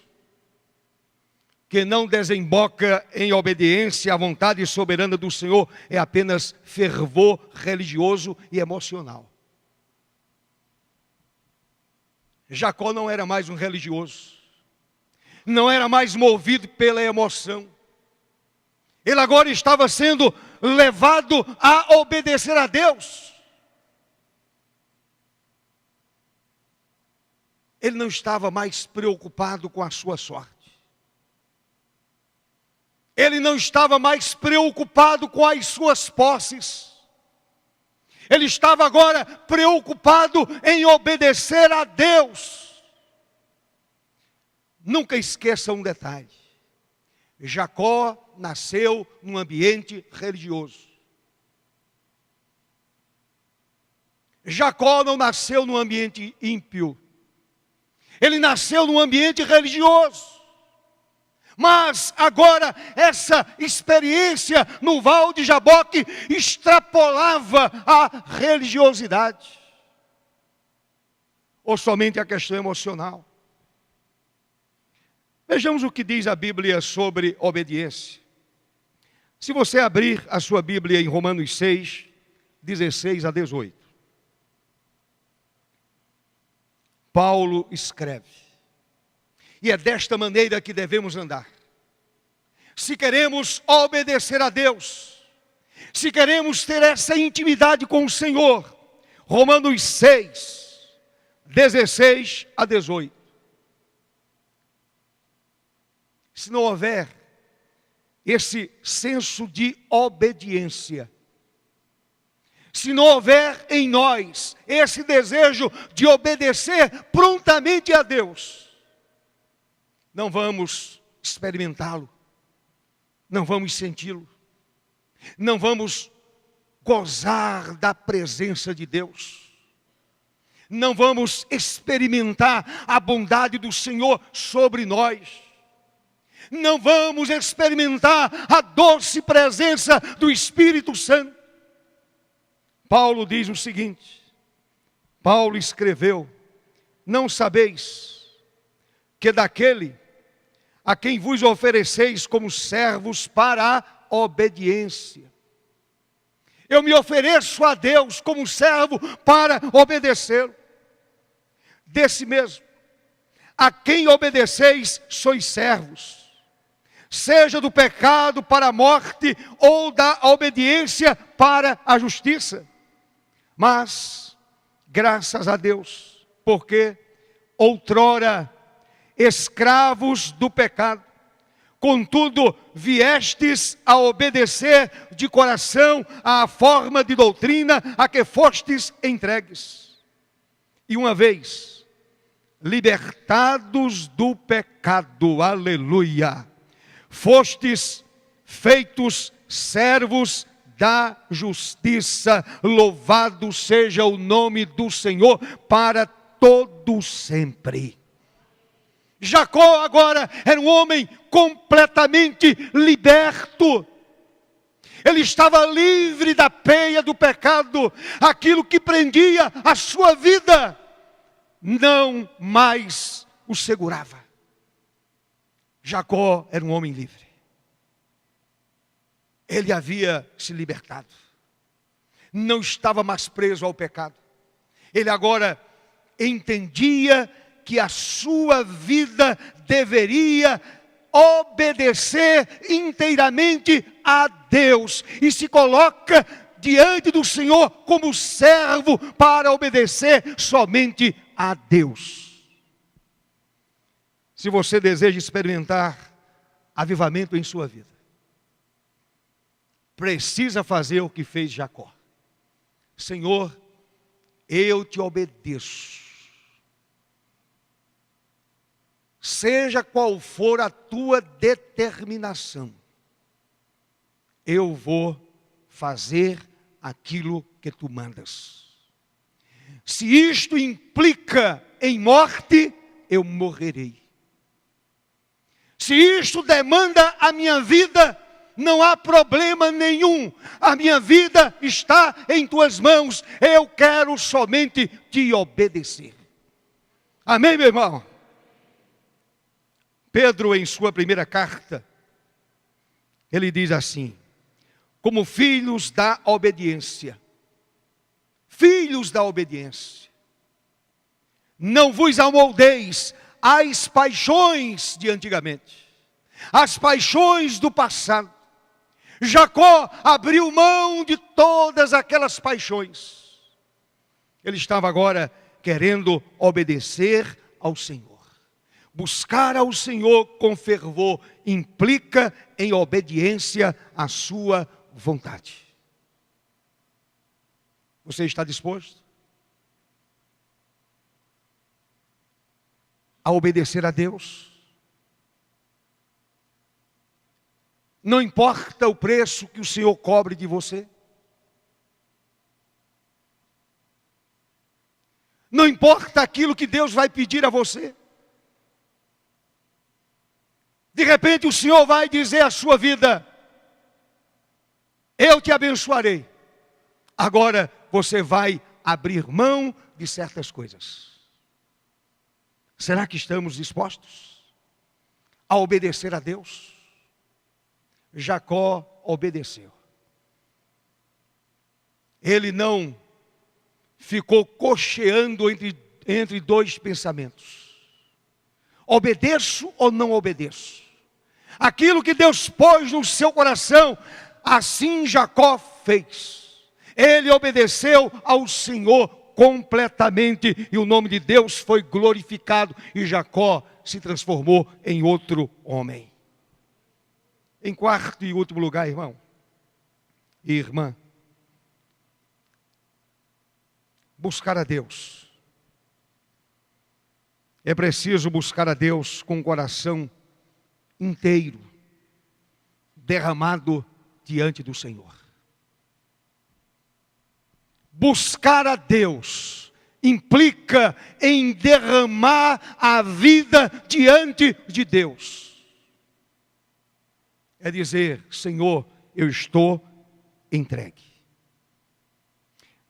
que não desemboca em obediência à vontade soberana do Senhor, é apenas fervor religioso e emocional. Jacó não era mais um religioso, não era mais movido pela emoção. Ele agora estava sendo levado a obedecer a Deus. Ele não estava mais preocupado com a sua sorte. Ele não estava mais preocupado com as suas posses. Ele estava agora preocupado em obedecer a Deus. Nunca esqueça um detalhe. Jacó nasceu num ambiente religioso. Jacó não nasceu num ambiente ímpio. Ele nasceu num ambiente religioso. Mas agora essa experiência no Val de Jaboque extrapolava a religiosidade. Ou somente a questão emocional. Vejamos o que diz a Bíblia sobre obediência. Se você abrir a sua Bíblia em Romanos 6, 16 a 18. Paulo escreve. E é desta maneira que devemos andar. Se queremos obedecer a Deus, se queremos ter essa intimidade com o Senhor, Romanos 6, 16 a 18. Se não houver esse senso de obediência, se não houver em nós esse desejo de obedecer prontamente a Deus, não vamos experimentá-lo, não vamos senti-lo, não vamos gozar da presença de Deus, não vamos experimentar a bondade do Senhor sobre nós, não vamos experimentar a doce presença do Espírito Santo. Paulo diz o seguinte, Paulo escreveu: não sabeis que daquele a quem vos ofereceis como servos para a obediência. Eu me ofereço a Deus como servo para obedecê-lo. Desse mesmo, a quem obedeceis sois servos, seja do pecado para a morte ou da obediência para a justiça. Mas, graças a Deus, porque outrora escravos do pecado, contudo viestes a obedecer de coração à forma de doutrina a que fostes entregues. E uma vez libertados do pecado, aleluia, fostes feitos servos da justiça, louvado seja o nome do Senhor para todo sempre. Jacó agora era um homem completamente liberto. Ele estava livre da peia do pecado, aquilo que prendia a sua vida, não mais o segurava. Jacó era um homem livre. Ele havia se libertado. Não estava mais preso ao pecado. Ele agora entendia que a sua vida deveria obedecer inteiramente a Deus. E se coloca diante do Senhor como servo para obedecer somente a Deus. Se você deseja experimentar avivamento em sua vida, precisa fazer o que fez Jacó. Senhor, eu te obedeço. Seja qual for a tua determinação, eu vou fazer aquilo que tu mandas. Se isto implica em morte, eu morrerei. Se isto demanda a minha vida, não há problema nenhum. A minha vida está em tuas mãos. Eu quero somente te obedecer. Amém, meu irmão? Pedro, em sua primeira carta, ele diz assim: como filhos da obediência, não vos amoldeis às paixões de antigamente, às paixões do passado. Jacó abriu mão de todas aquelas paixões. Ele estava agora querendo obedecer ao Senhor. Buscar ao Senhor com fervor implica em obediência à sua vontade. Você está disposto a obedecer a Deus? Não importa o preço que o Senhor cobre de você. Não importa aquilo que Deus vai pedir a você. De repente o Senhor vai dizer à sua vida: eu te abençoarei. Agora você vai abrir mão de certas coisas. Será que estamos dispostos a obedecer a Deus? Jacó obedeceu. Ele não ficou cocheando entre dois pensamentos. Obedeço ou não obedeço? Aquilo que Deus pôs no seu coração, assim Jacó fez. Ele obedeceu ao Senhor completamente e o nome de Deus foi glorificado e Jacó se transformou em outro homem. Em quarto e último lugar, irmão e irmã, buscar a Deus. É preciso buscar a Deus com o coração inteiro, derramado diante do Senhor. Buscar a Deus implica em derramar a vida diante de Deus. É dizer: Senhor, eu estou entregue.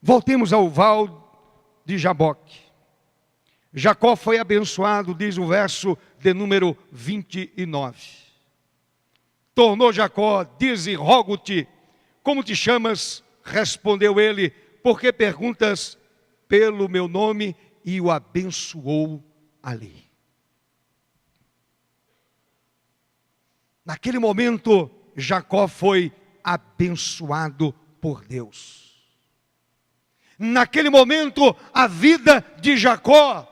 Voltemos ao val de Jaboque. Jacó foi abençoado, diz o verso de número 29. Tornou Jacó, dize, rogo-te, como te chamas? Respondeu ele, porque perguntas pelo meu nome? E o abençoou ali. Naquele momento, Jacó foi abençoado por Deus. Naquele momento, a vida de Jacó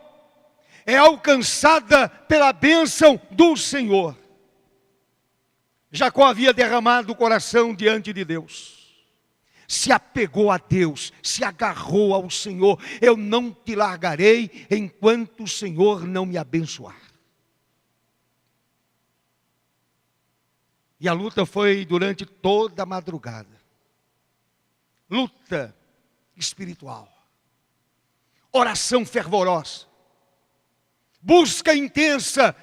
é alcançada pela bênção do Senhor. Jacó havia derramado o coração diante de Deus, se apegou a Deus, se agarrou ao Senhor. Eu não te largarei enquanto o Senhor não me abençoar. E a luta foi durante toda a madrugada. Luta espiritual. Oração fervorosa. Busca intensa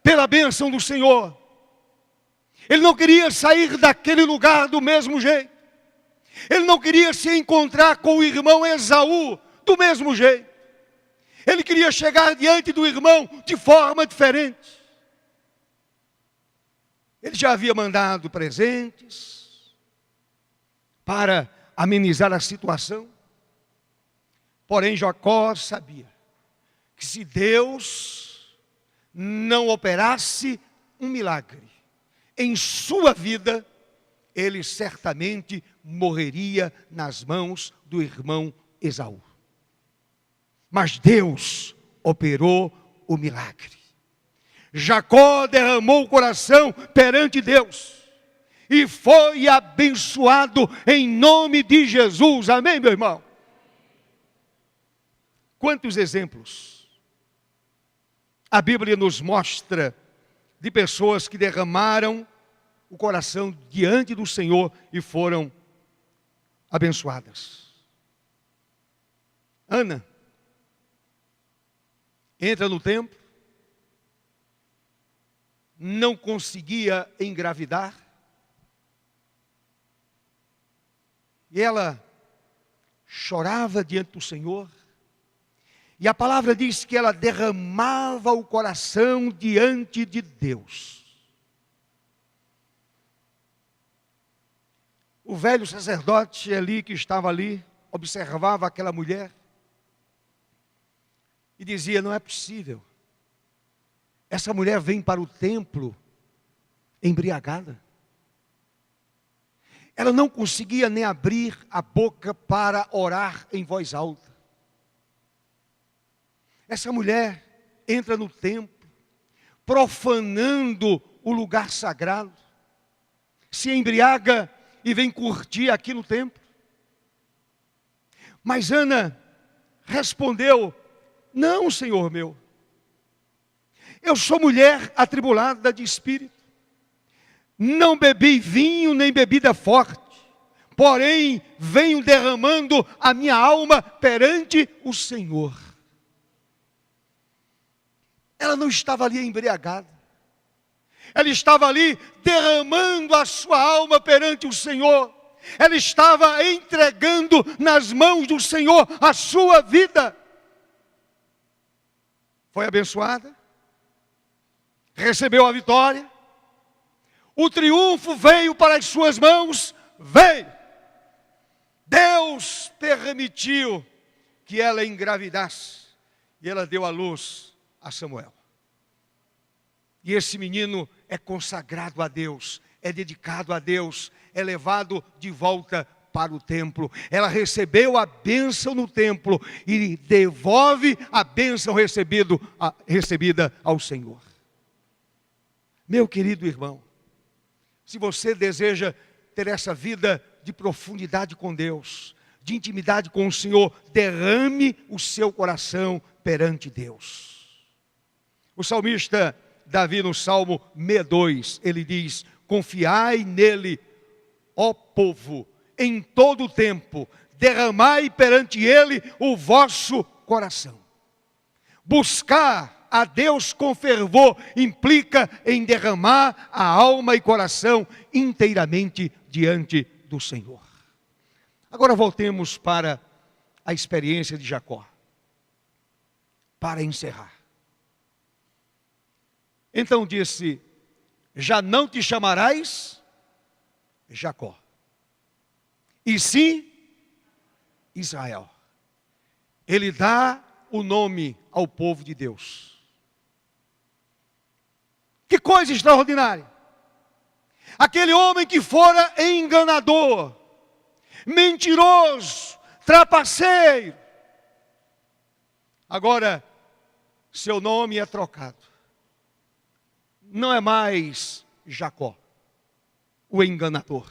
pela bênção do Senhor. Ele não queria sair daquele lugar do mesmo jeito. Ele não queria se encontrar com o irmão Esaú do mesmo jeito. Ele queria chegar diante do irmão de forma diferente. Ele já havia mandado presentes para amenizar a situação. Porém, Jacó sabia que se Deus não operasse um milagre em sua vida, ele certamente morreria nas mãos do irmão Esaú. Mas Deus operou o milagre. Jacó derramou o coração perante Deus e foi abençoado em nome de Jesus. Amém, meu irmão? Quantos exemplos a Bíblia nos mostra de pessoas que derramaram o coração diante do Senhor e foram abençoadas. Ana entra no templo, não conseguia engravidar, e ela chorava diante do Senhor, e a palavra diz que ela derramava o coração diante de Deus. O velho sacerdote Eli, que estava ali, observava aquela mulher e dizia: não é possível. Essa mulher vem para o templo embriagada. Ela não conseguia nem abrir a boca para orar em voz alta. Essa mulher entra no templo, profanando o lugar sagrado, se embriaga e vem curtir aqui no templo. Mas Ana respondeu: não, Senhor meu. Eu sou mulher atribulada de espírito. Não bebi vinho nem bebida forte. Porém, venho derramando a minha alma perante o Senhor. Ela não estava ali embriagada. Ela estava ali derramando a sua alma perante o Senhor. Ela estava entregando nas mãos do Senhor a sua vida. Foi abençoada. Recebeu a vitória. O triunfo veio para as suas mãos. Veio. Deus permitiu que ela engravidasse. E ela deu à luz a Samuel. E esse menino é consagrado a Deus, é dedicado a Deus, é levado de volta para o templo. Ela recebeu a bênção no templo e devolve a bênção recebida ao Senhor. Meu querido irmão, se você deseja ter essa vida de profundidade com Deus, de intimidade com o Senhor, derrame o seu coração perante Deus. O salmista Davi, no Salmo 62, ele diz: confiai nele, ó povo, em todo o tempo, derramai perante ele o vosso coração. Buscar a Deus com fervor implica em derramar a alma e coração inteiramente diante do Senhor. Agora voltemos para a experiência de Jacó, para encerrar. Então disse: já não te chamarás Jacó, e sim Israel. Ele dá o nome ao povo de Deus. Que coisa extraordinária! Aquele homem que fora enganador, mentiroso, trapaceiro, agora seu nome é trocado. Não é mais Jacó, o enganador.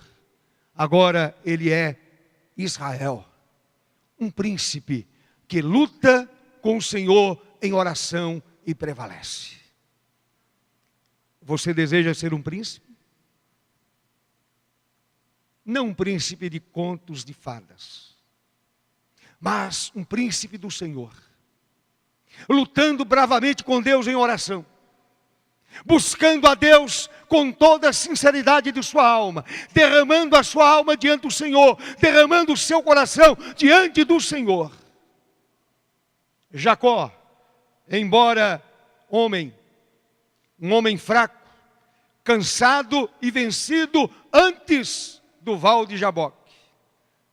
Agora ele é Israel, um príncipe que luta com o Senhor em oração e prevalece. Você deseja ser um príncipe? Não um príncipe de contos de fadas, mas um príncipe do Senhor, lutando bravamente com Deus em oração, buscando a Deus com toda a sinceridade de sua alma, derramando a sua alma diante do Senhor, derramando o seu coração diante do Senhor. Jacó, embora um homem fraco, cansado e vencido antes do val de Jaboque,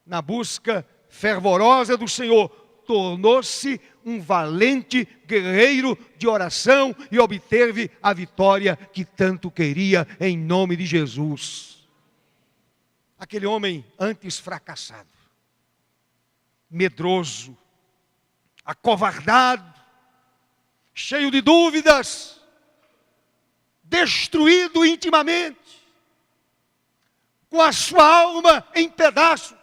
na busca fervorosa do Senhor, tornou-se um valente guerreiro de oração e obteve a vitória que tanto queria em nome de Jesus. Aquele homem antes fracassado, medroso, acovardado, cheio de dúvidas, destruído intimamente, com a sua alma em pedaços,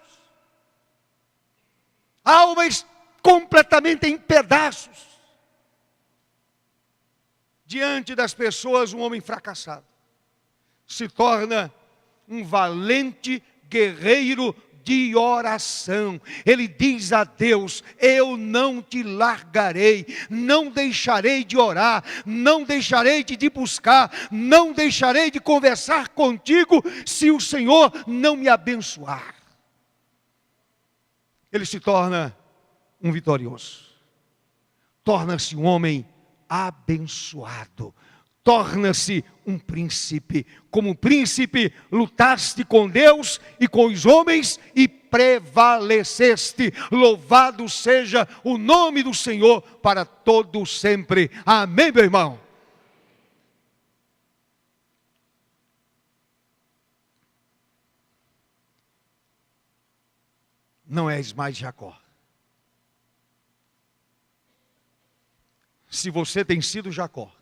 alma completamente em pedaços, diante das pessoas, um homem fracassado se torna um valente guerreiro de oração. Ele diz a Deus: eu não te largarei, não deixarei de orar, não deixarei de te buscar, não deixarei de conversar contigo, se o Senhor não me abençoar. Ele se torna um vitorioso, torna-se um homem abençoado, torna-se um príncipe. Como príncipe, lutaste com Deus e com os homens e prevaleceste. Louvado seja o nome do Senhor para todo sempre. Amém, meu irmão? Não és mais Jacó. Se você tem sido Jacó,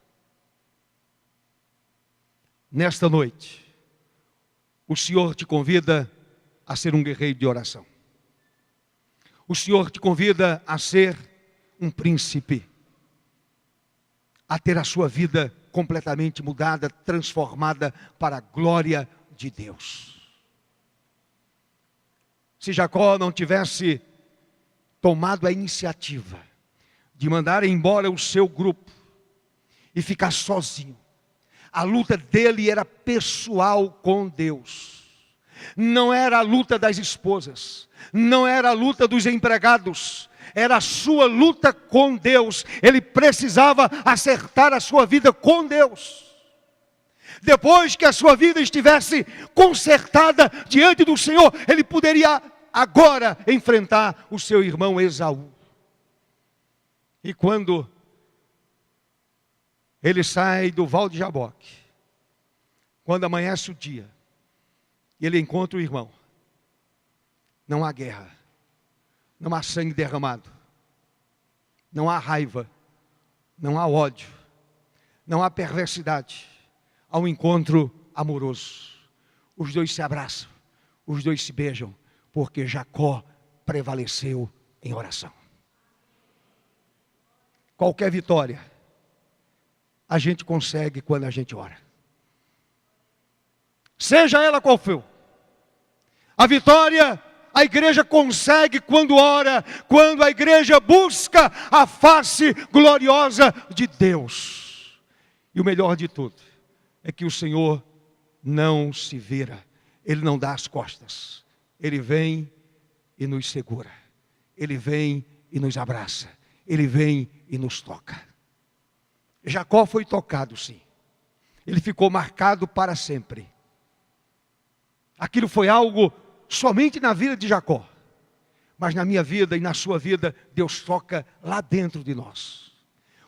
nesta noite, o Senhor te convida a ser um guerreiro de oração. O Senhor te convida a ser um príncipe, a ter a sua vida completamente mudada, transformada para a glória de Deus. Se Jacó não tivesse tomado a iniciativa de mandar embora o seu grupo e ficar sozinho, a luta dele era pessoal com Deus. Não era a luta das esposas, não era a luta dos empregados, era a sua luta com Deus. Ele precisava acertar a sua vida com Deus. Depois que a sua vida estivesse consertada diante do Senhor, ele poderia agora enfrentar o seu irmão Esaú. E quando ele sai do val de Jaboque, quando amanhece o dia, ele encontra o irmão, não há guerra, não há sangue derramado, não há raiva, não há ódio, não há perversidade, há um encontro amoroso. Os dois se abraçam, os dois se beijam, porque Jacó prevaleceu em oração. Qualquer vitória a gente consegue quando a gente ora. Seja ela qual for. A vitória a igreja consegue quando ora, quando a igreja busca a face gloriosa de Deus. E o melhor de tudo é que o Senhor não se vira, Ele não dá as costas. Ele vem e nos segura. Ele vem e nos abraça. Ele vem e nos toca. Jacó foi tocado, sim. Ele ficou marcado para sempre. Aquilo foi algo somente na vida de Jacó. Mas na minha vida e na sua vida, Deus toca lá dentro de nós.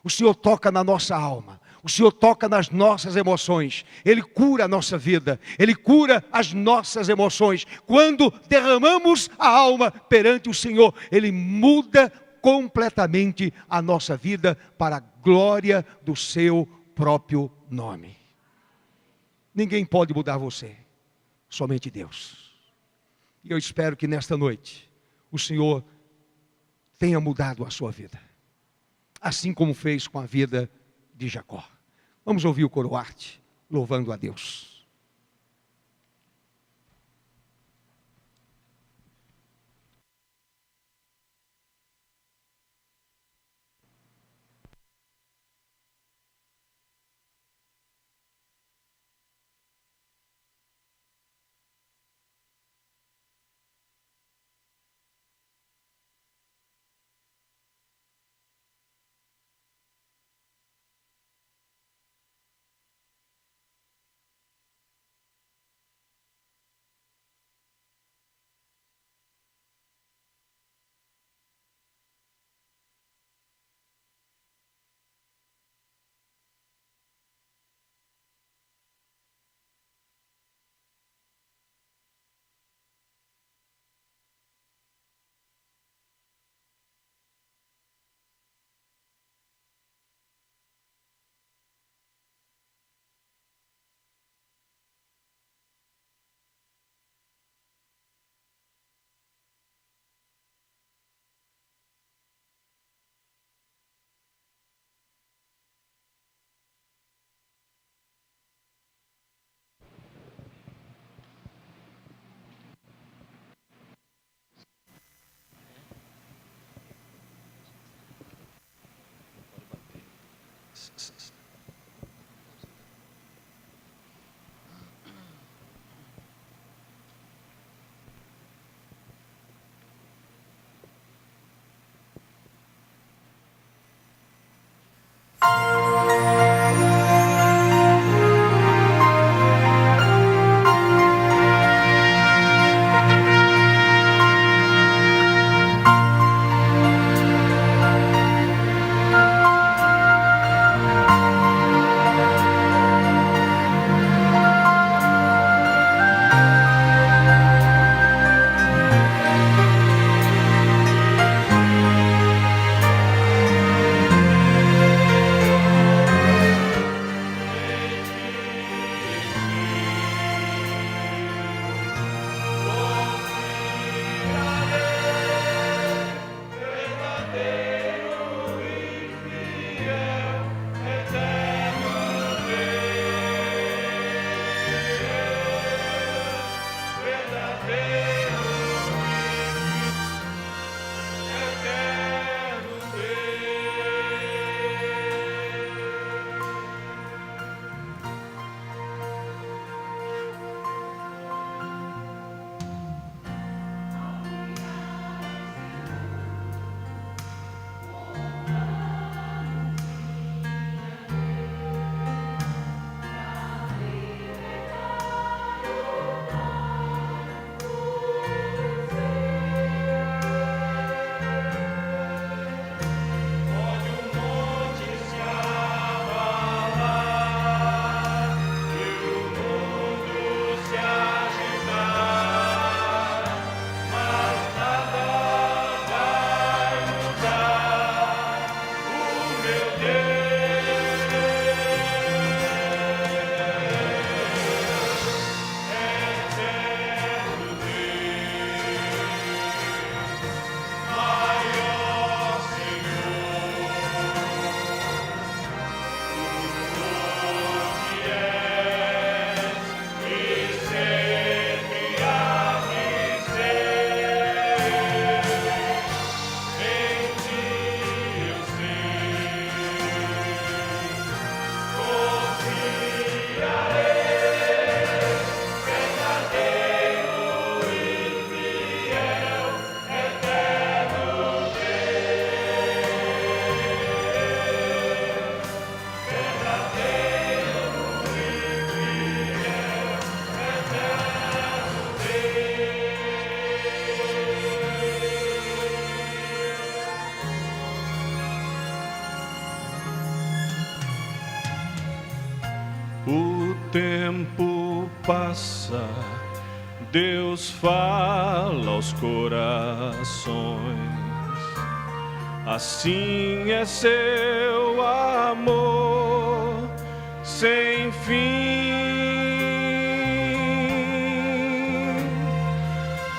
O Senhor toca na nossa alma. O Senhor toca nas nossas emoções. Ele cura a nossa vida. Ele cura as nossas emoções. Quando derramamos a alma perante o Senhor, Ele muda completamente a nossa vida para a glória do seu próprio nome. Ninguém pode mudar você, somente Deus. E eu espero que nesta noite o Senhor tenha mudado a sua vida, assim como fez com a vida de Jacó. Vamos ouvir o coroarte, louvando a Deus. O tempo passa, Deus fala aos corações. Assim é seu amor sem fim.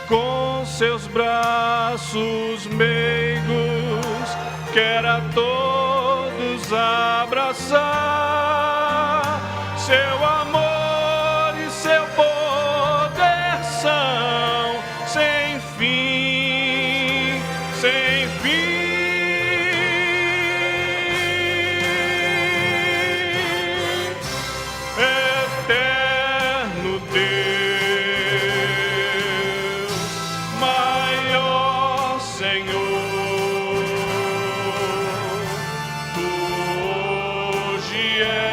Com seus braços meigos, quer a todos abraçar. Seu amor e seu poder são sem fim, sem fim. Eterno Deus, maior Senhor, tu hoje és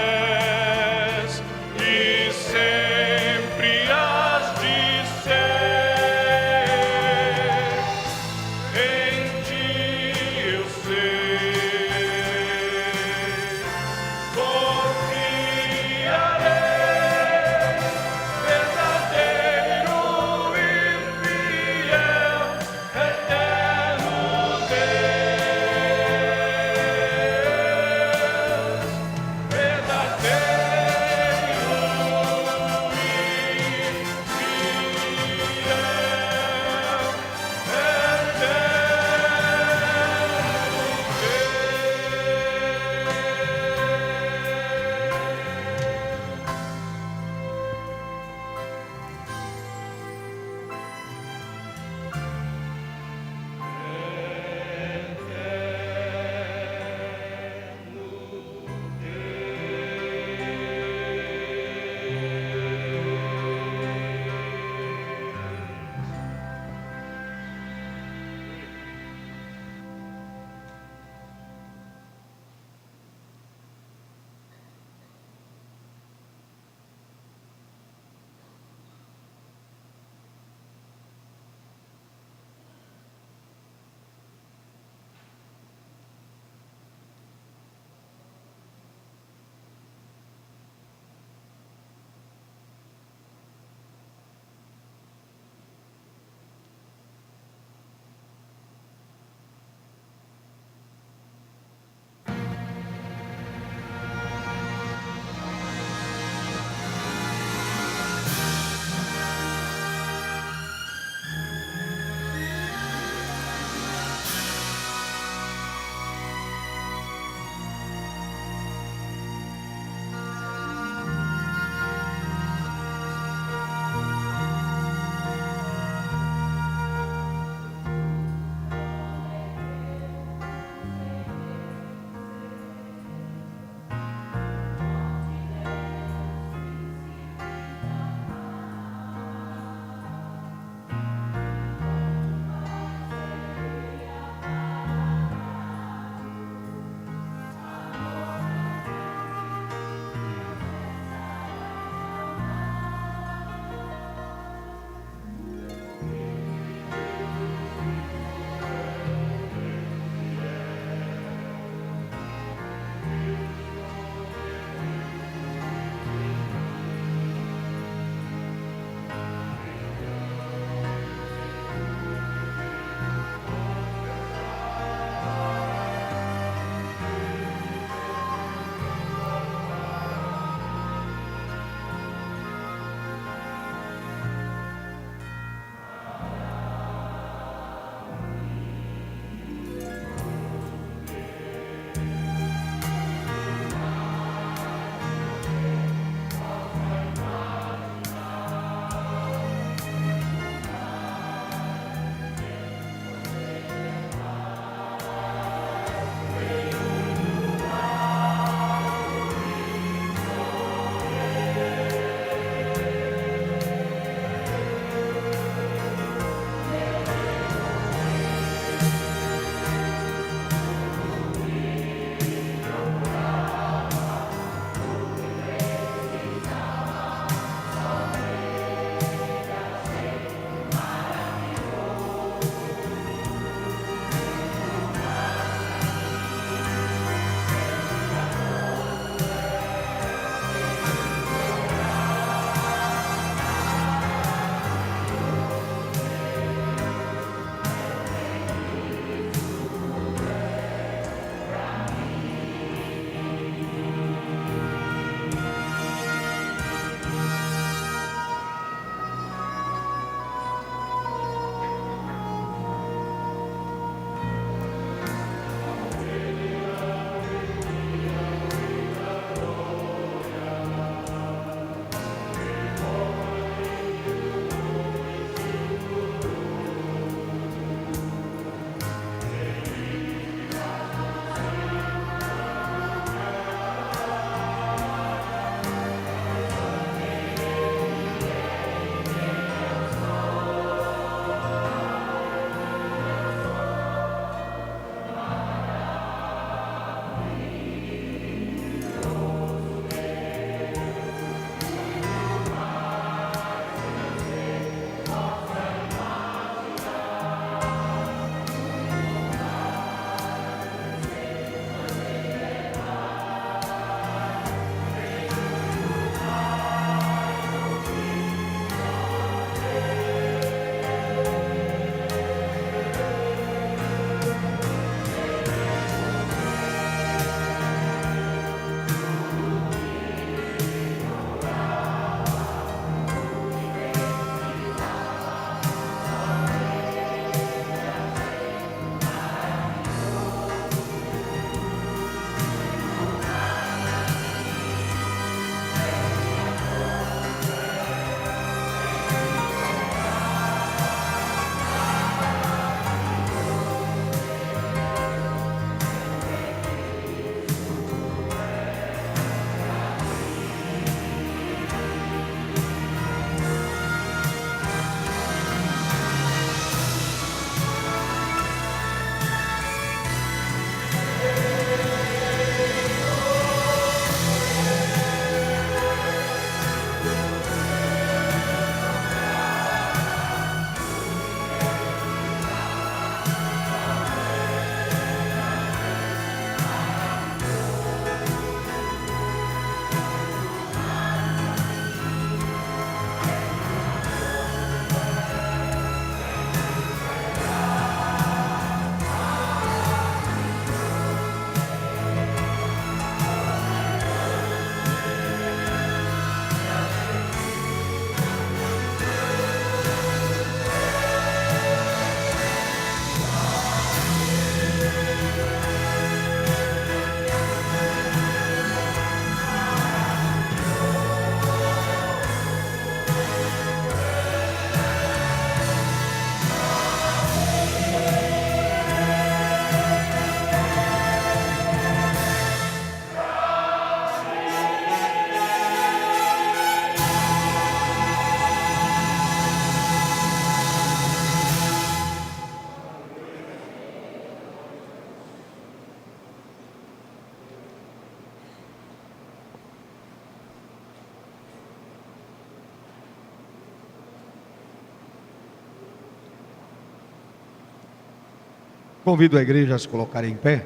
Convido a igreja a se colocar em pé.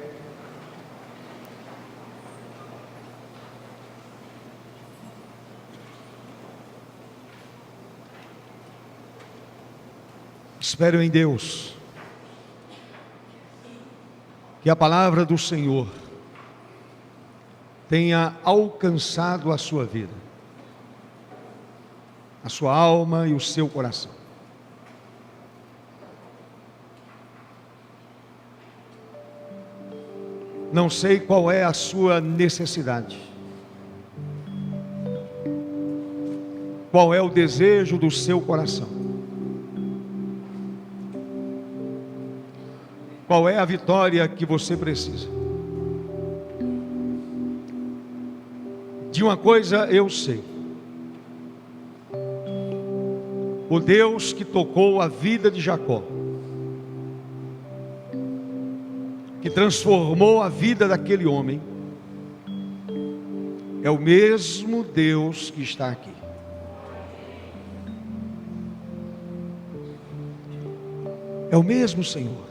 Espero em Deus que a palavra do Senhor tenha alcançado a sua vida, a sua alma e o seu coração. Não sei qual é a sua necessidade, qual é o desejo do seu coração, qual é a vitória que você precisa. De uma coisa eu sei: o Deus que tocou a vida de Jacó, que transformou a vida daquele homem, é o mesmo Deus que está aqui. É o mesmo Senhor.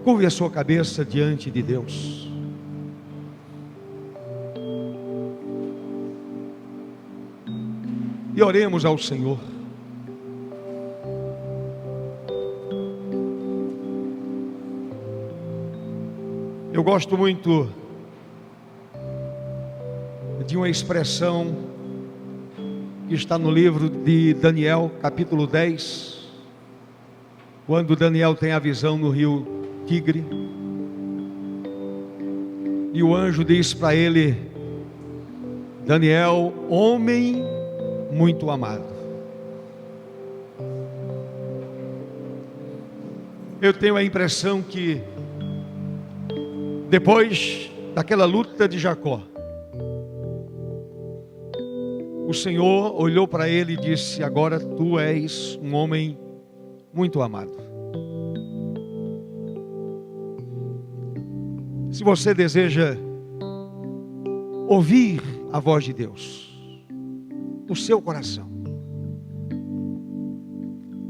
Curve a sua cabeça diante de Deus. E oremos ao Senhor. Eu gosto muito de uma expressão que está no livro de Daniel, capítulo 10, quando Daniel tem a visão no rio Tigre, e o anjo diz para ele: Daniel, homem muito amado. Eu tenho a impressão que depois daquela luta de Jacó, o Senhor olhou para ele e disse: agora tu és um homem muito amado. Se você deseja ouvir a voz de Deus no seu coração,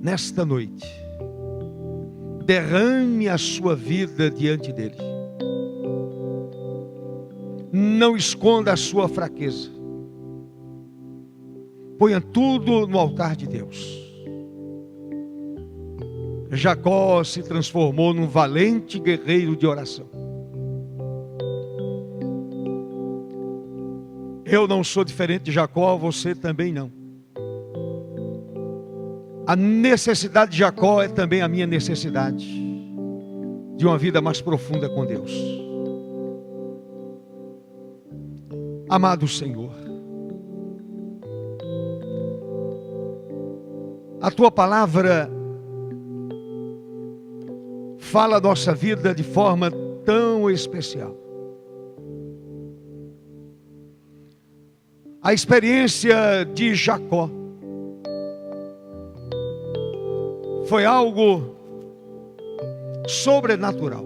nesta noite, derrame a sua vida diante dele. Não esconda a sua fraqueza. Ponha tudo no altar de Deus. Jacó se transformou num valente guerreiro de oração. Eu não sou diferente de Jacó, você também não. A necessidade de Jacó é também a minha necessidade de uma vida mais profunda com Deus. Amado Senhor, a Tua palavra fala a nossa vida de forma tão especial. A experiência de Jacó foi algo sobrenatural.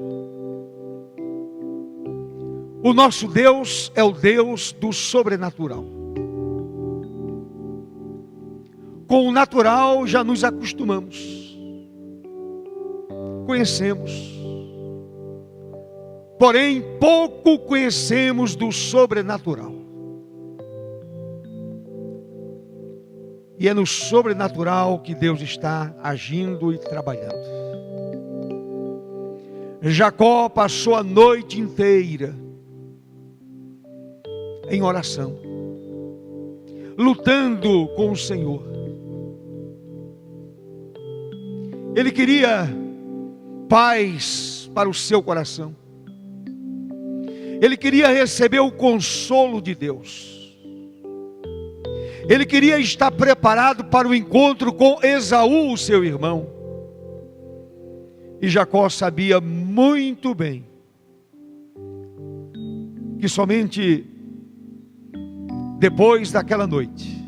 O nosso Deus é o Deus do sobrenatural. Com o natural já nos acostumamos, conhecemos, porém pouco conhecemos do sobrenatural. E é no sobrenatural que Deus está agindo e trabalhando. Jacó passou a noite inteira em oração, lutando com o Senhor. Ele queria paz para o seu coração. Ele queria receber o consolo de Deus. Ele queria estar preparado para o encontro com Esaú, o seu irmão. E Jacó sabia muito bem que somente depois daquela noite,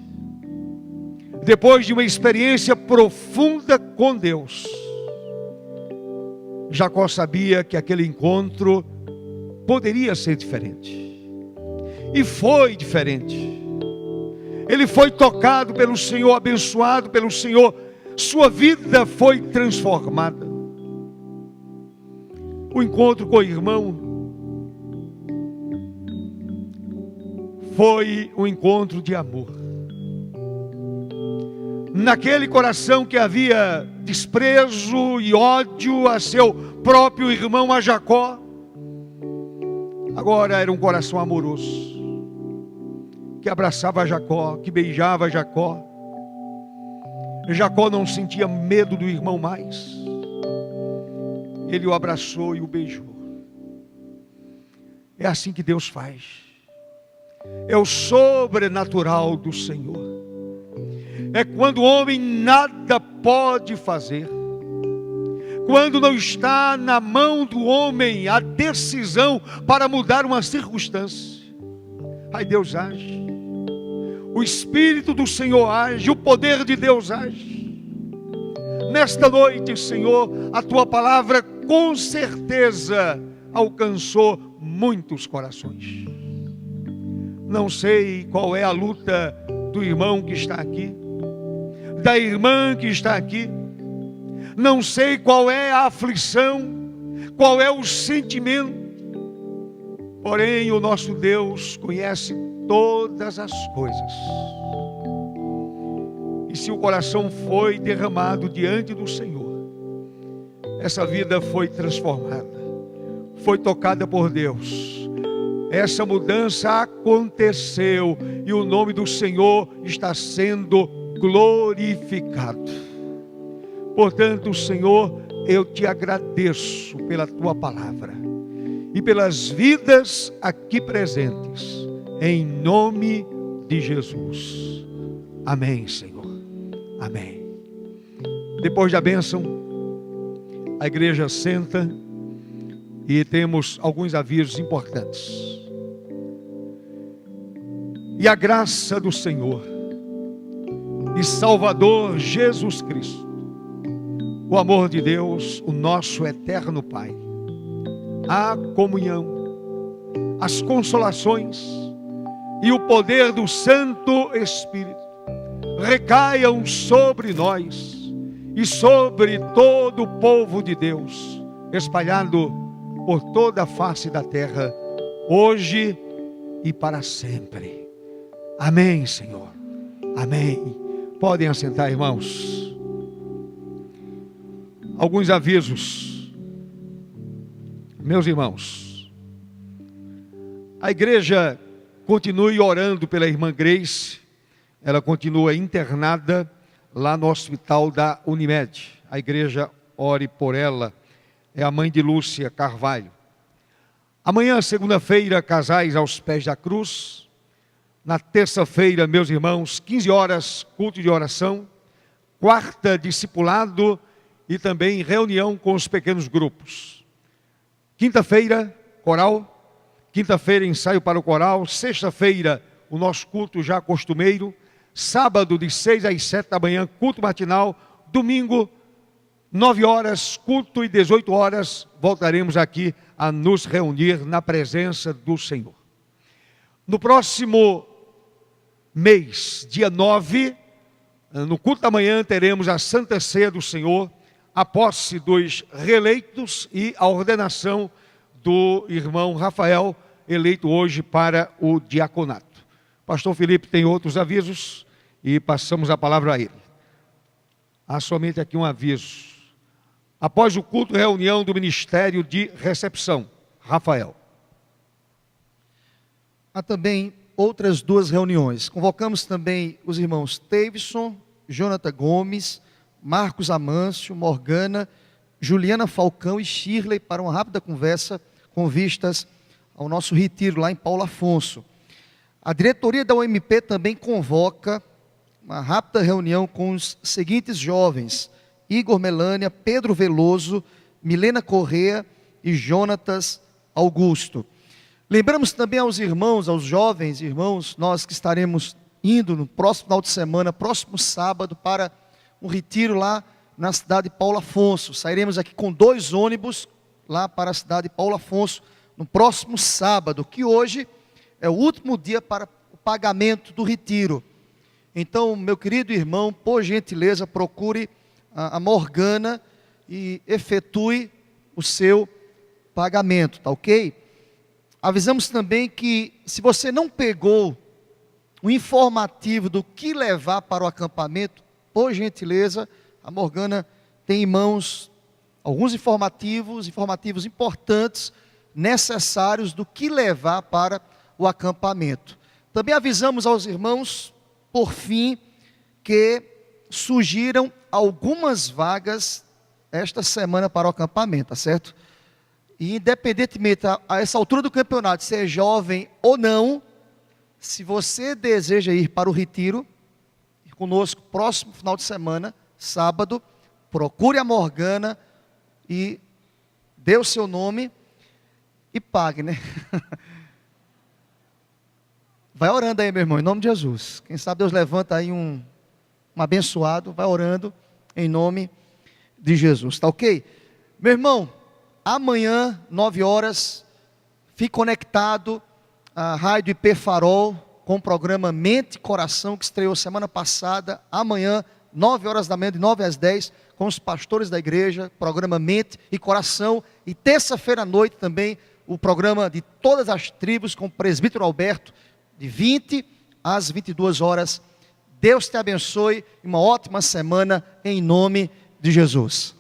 depois de uma experiência profunda com Deus, Jacó sabia que aquele encontro poderia ser diferente. E foi diferente. Ele foi tocado pelo Senhor, abençoado pelo Senhor, sua vida foi transformada. O encontro com o irmão foi um encontro de amor. Naquele coração que havia desprezo e ódio a seu próprio irmão, a Jacó, agora era um coração amoroso, que abraçava Jacó, que beijava Jacó. Jacó não sentia medo do irmão mais. Ele o abraçou e o beijou. É assim que Deus faz. É o sobrenatural do Senhor. É quando o homem nada pode fazer. Quando não está na mão do homem a decisão para mudar uma circunstância. Aí Deus age. O Espírito do Senhor age. O poder de Deus age. Nesta noite, Senhor, a Tua palavra com certeza alcançou muitos corações. Não sei qual é a luta do irmão que está aqui, da irmã que está aqui. Não sei qual é a aflição, qual é o sentimento. Porém, o nosso Deus conhece todas as coisas. E se o coração foi derramado diante do Senhor, essa vida foi transformada, foi tocada por Deus. Essa mudança aconteceu e o nome do Senhor está sendo glorificado. Portanto, Senhor, eu te agradeço pela tua palavra e pelas vidas aqui presentes, em nome de Jesus. Amém, Senhor. Amém. Depois da bênção, a igreja senta e temos alguns avisos importantes. E a graça do Senhor e Salvador Jesus Cristo, o amor de Deus, o nosso eterno Pai, a comunhão, as consolações e o poder do Santo Espírito recaiam sobre nós e sobre todo o povo de Deus, espalhado por toda a face da terra, hoje e para sempre. Amém, Senhor. Amém. Podem assentar, irmãos. Alguns avisos. Meus irmãos, a igreja continue orando pela irmã Grace. Ela continua internada lá no hospital da Unimed. A igreja ore por ela. É a mãe de Lúcia Carvalho. Amanhã, segunda-feira, casais aos pés da cruz. Na terça-feira, meus irmãos, 15 horas, culto de oração. Quarta, discipulado e também reunião com os pequenos grupos. Quinta-feira, coral. Quinta-feira, ensaio para o coral. Sexta-feira, o nosso culto já costumeiro. Sábado, de 6 às 7 da manhã, culto matinal. Domingo, 9 horas, culto e 18 horas, voltaremos aqui a nos reunir na presença do Senhor. No próximo mês, dia 9, no culto da manhã, teremos a Santa Ceia do Senhor, a posse dos reeleitos e a ordenação do irmão Rafael, eleito hoje para o diaconato. Pastor Felipe tem outros avisos e passamos a palavra a ele. Há somente aqui um aviso. Após o culto, reunião do Ministério de Recepção. Rafael. Há também outras duas reuniões. Convocamos também os irmãos Tevison, Jonathan Gomes, Marcos Amâncio, Morgana, Juliana Falcão e Shirley para uma rápida conversa com vistas ao nosso retiro lá em Paulo Afonso. A diretoria da UMP também convoca uma rápida reunião com os seguintes jovens: Igor Melânia, Pedro Veloso, Milena Correa e Jonatas Augusto. Lembramos também aos irmãos, aos jovens irmãos, nós que estaremos indo no próximo final de semana, próximo sábado, para um retiro lá na cidade de Paulo Afonso. Sairemos aqui com 2 ônibus lá para a cidade de Paulo Afonso no próximo sábado, que hoje é o último dia para o pagamento do retiro. Então, meu querido irmão, por gentileza, procure a Morgana e efetue o seu pagamento, tá ok? Avisamos também que se você não pegou o informativo do que levar para o acampamento, por gentileza, a Morgana tem em mãos alguns informativos importantes, necessários do que levar para o acampamento. Também avisamos aos irmãos, por fim, que surgiram algumas vagas esta semana para o acampamento, tá certo? E independentemente a essa altura do campeonato, se é jovem ou não, se você deseja ir para o retiro, ir conosco próximo final de semana, sábado, procure a Morgana e dê o seu nome e pague, né? Vai orando aí, meu irmão, em nome de Jesus. Quem sabe Deus levanta aí um abençoado, vai orando em nome de Jesus, tá ok? Meu irmão, amanhã, 9 horas, fique conectado à Rádio IP Farol, com o programa Mente e Coração, que estreou semana passada. Amanhã, 9 horas da manhã, de 9 às 10, com os pastores da igreja, programa Mente e Coração. E terça-feira à noite também, o programa de todas as tribos, com o presbítero Alberto, de 20 às 22 horas. Deus te abençoe, uma ótima semana, em nome de Jesus.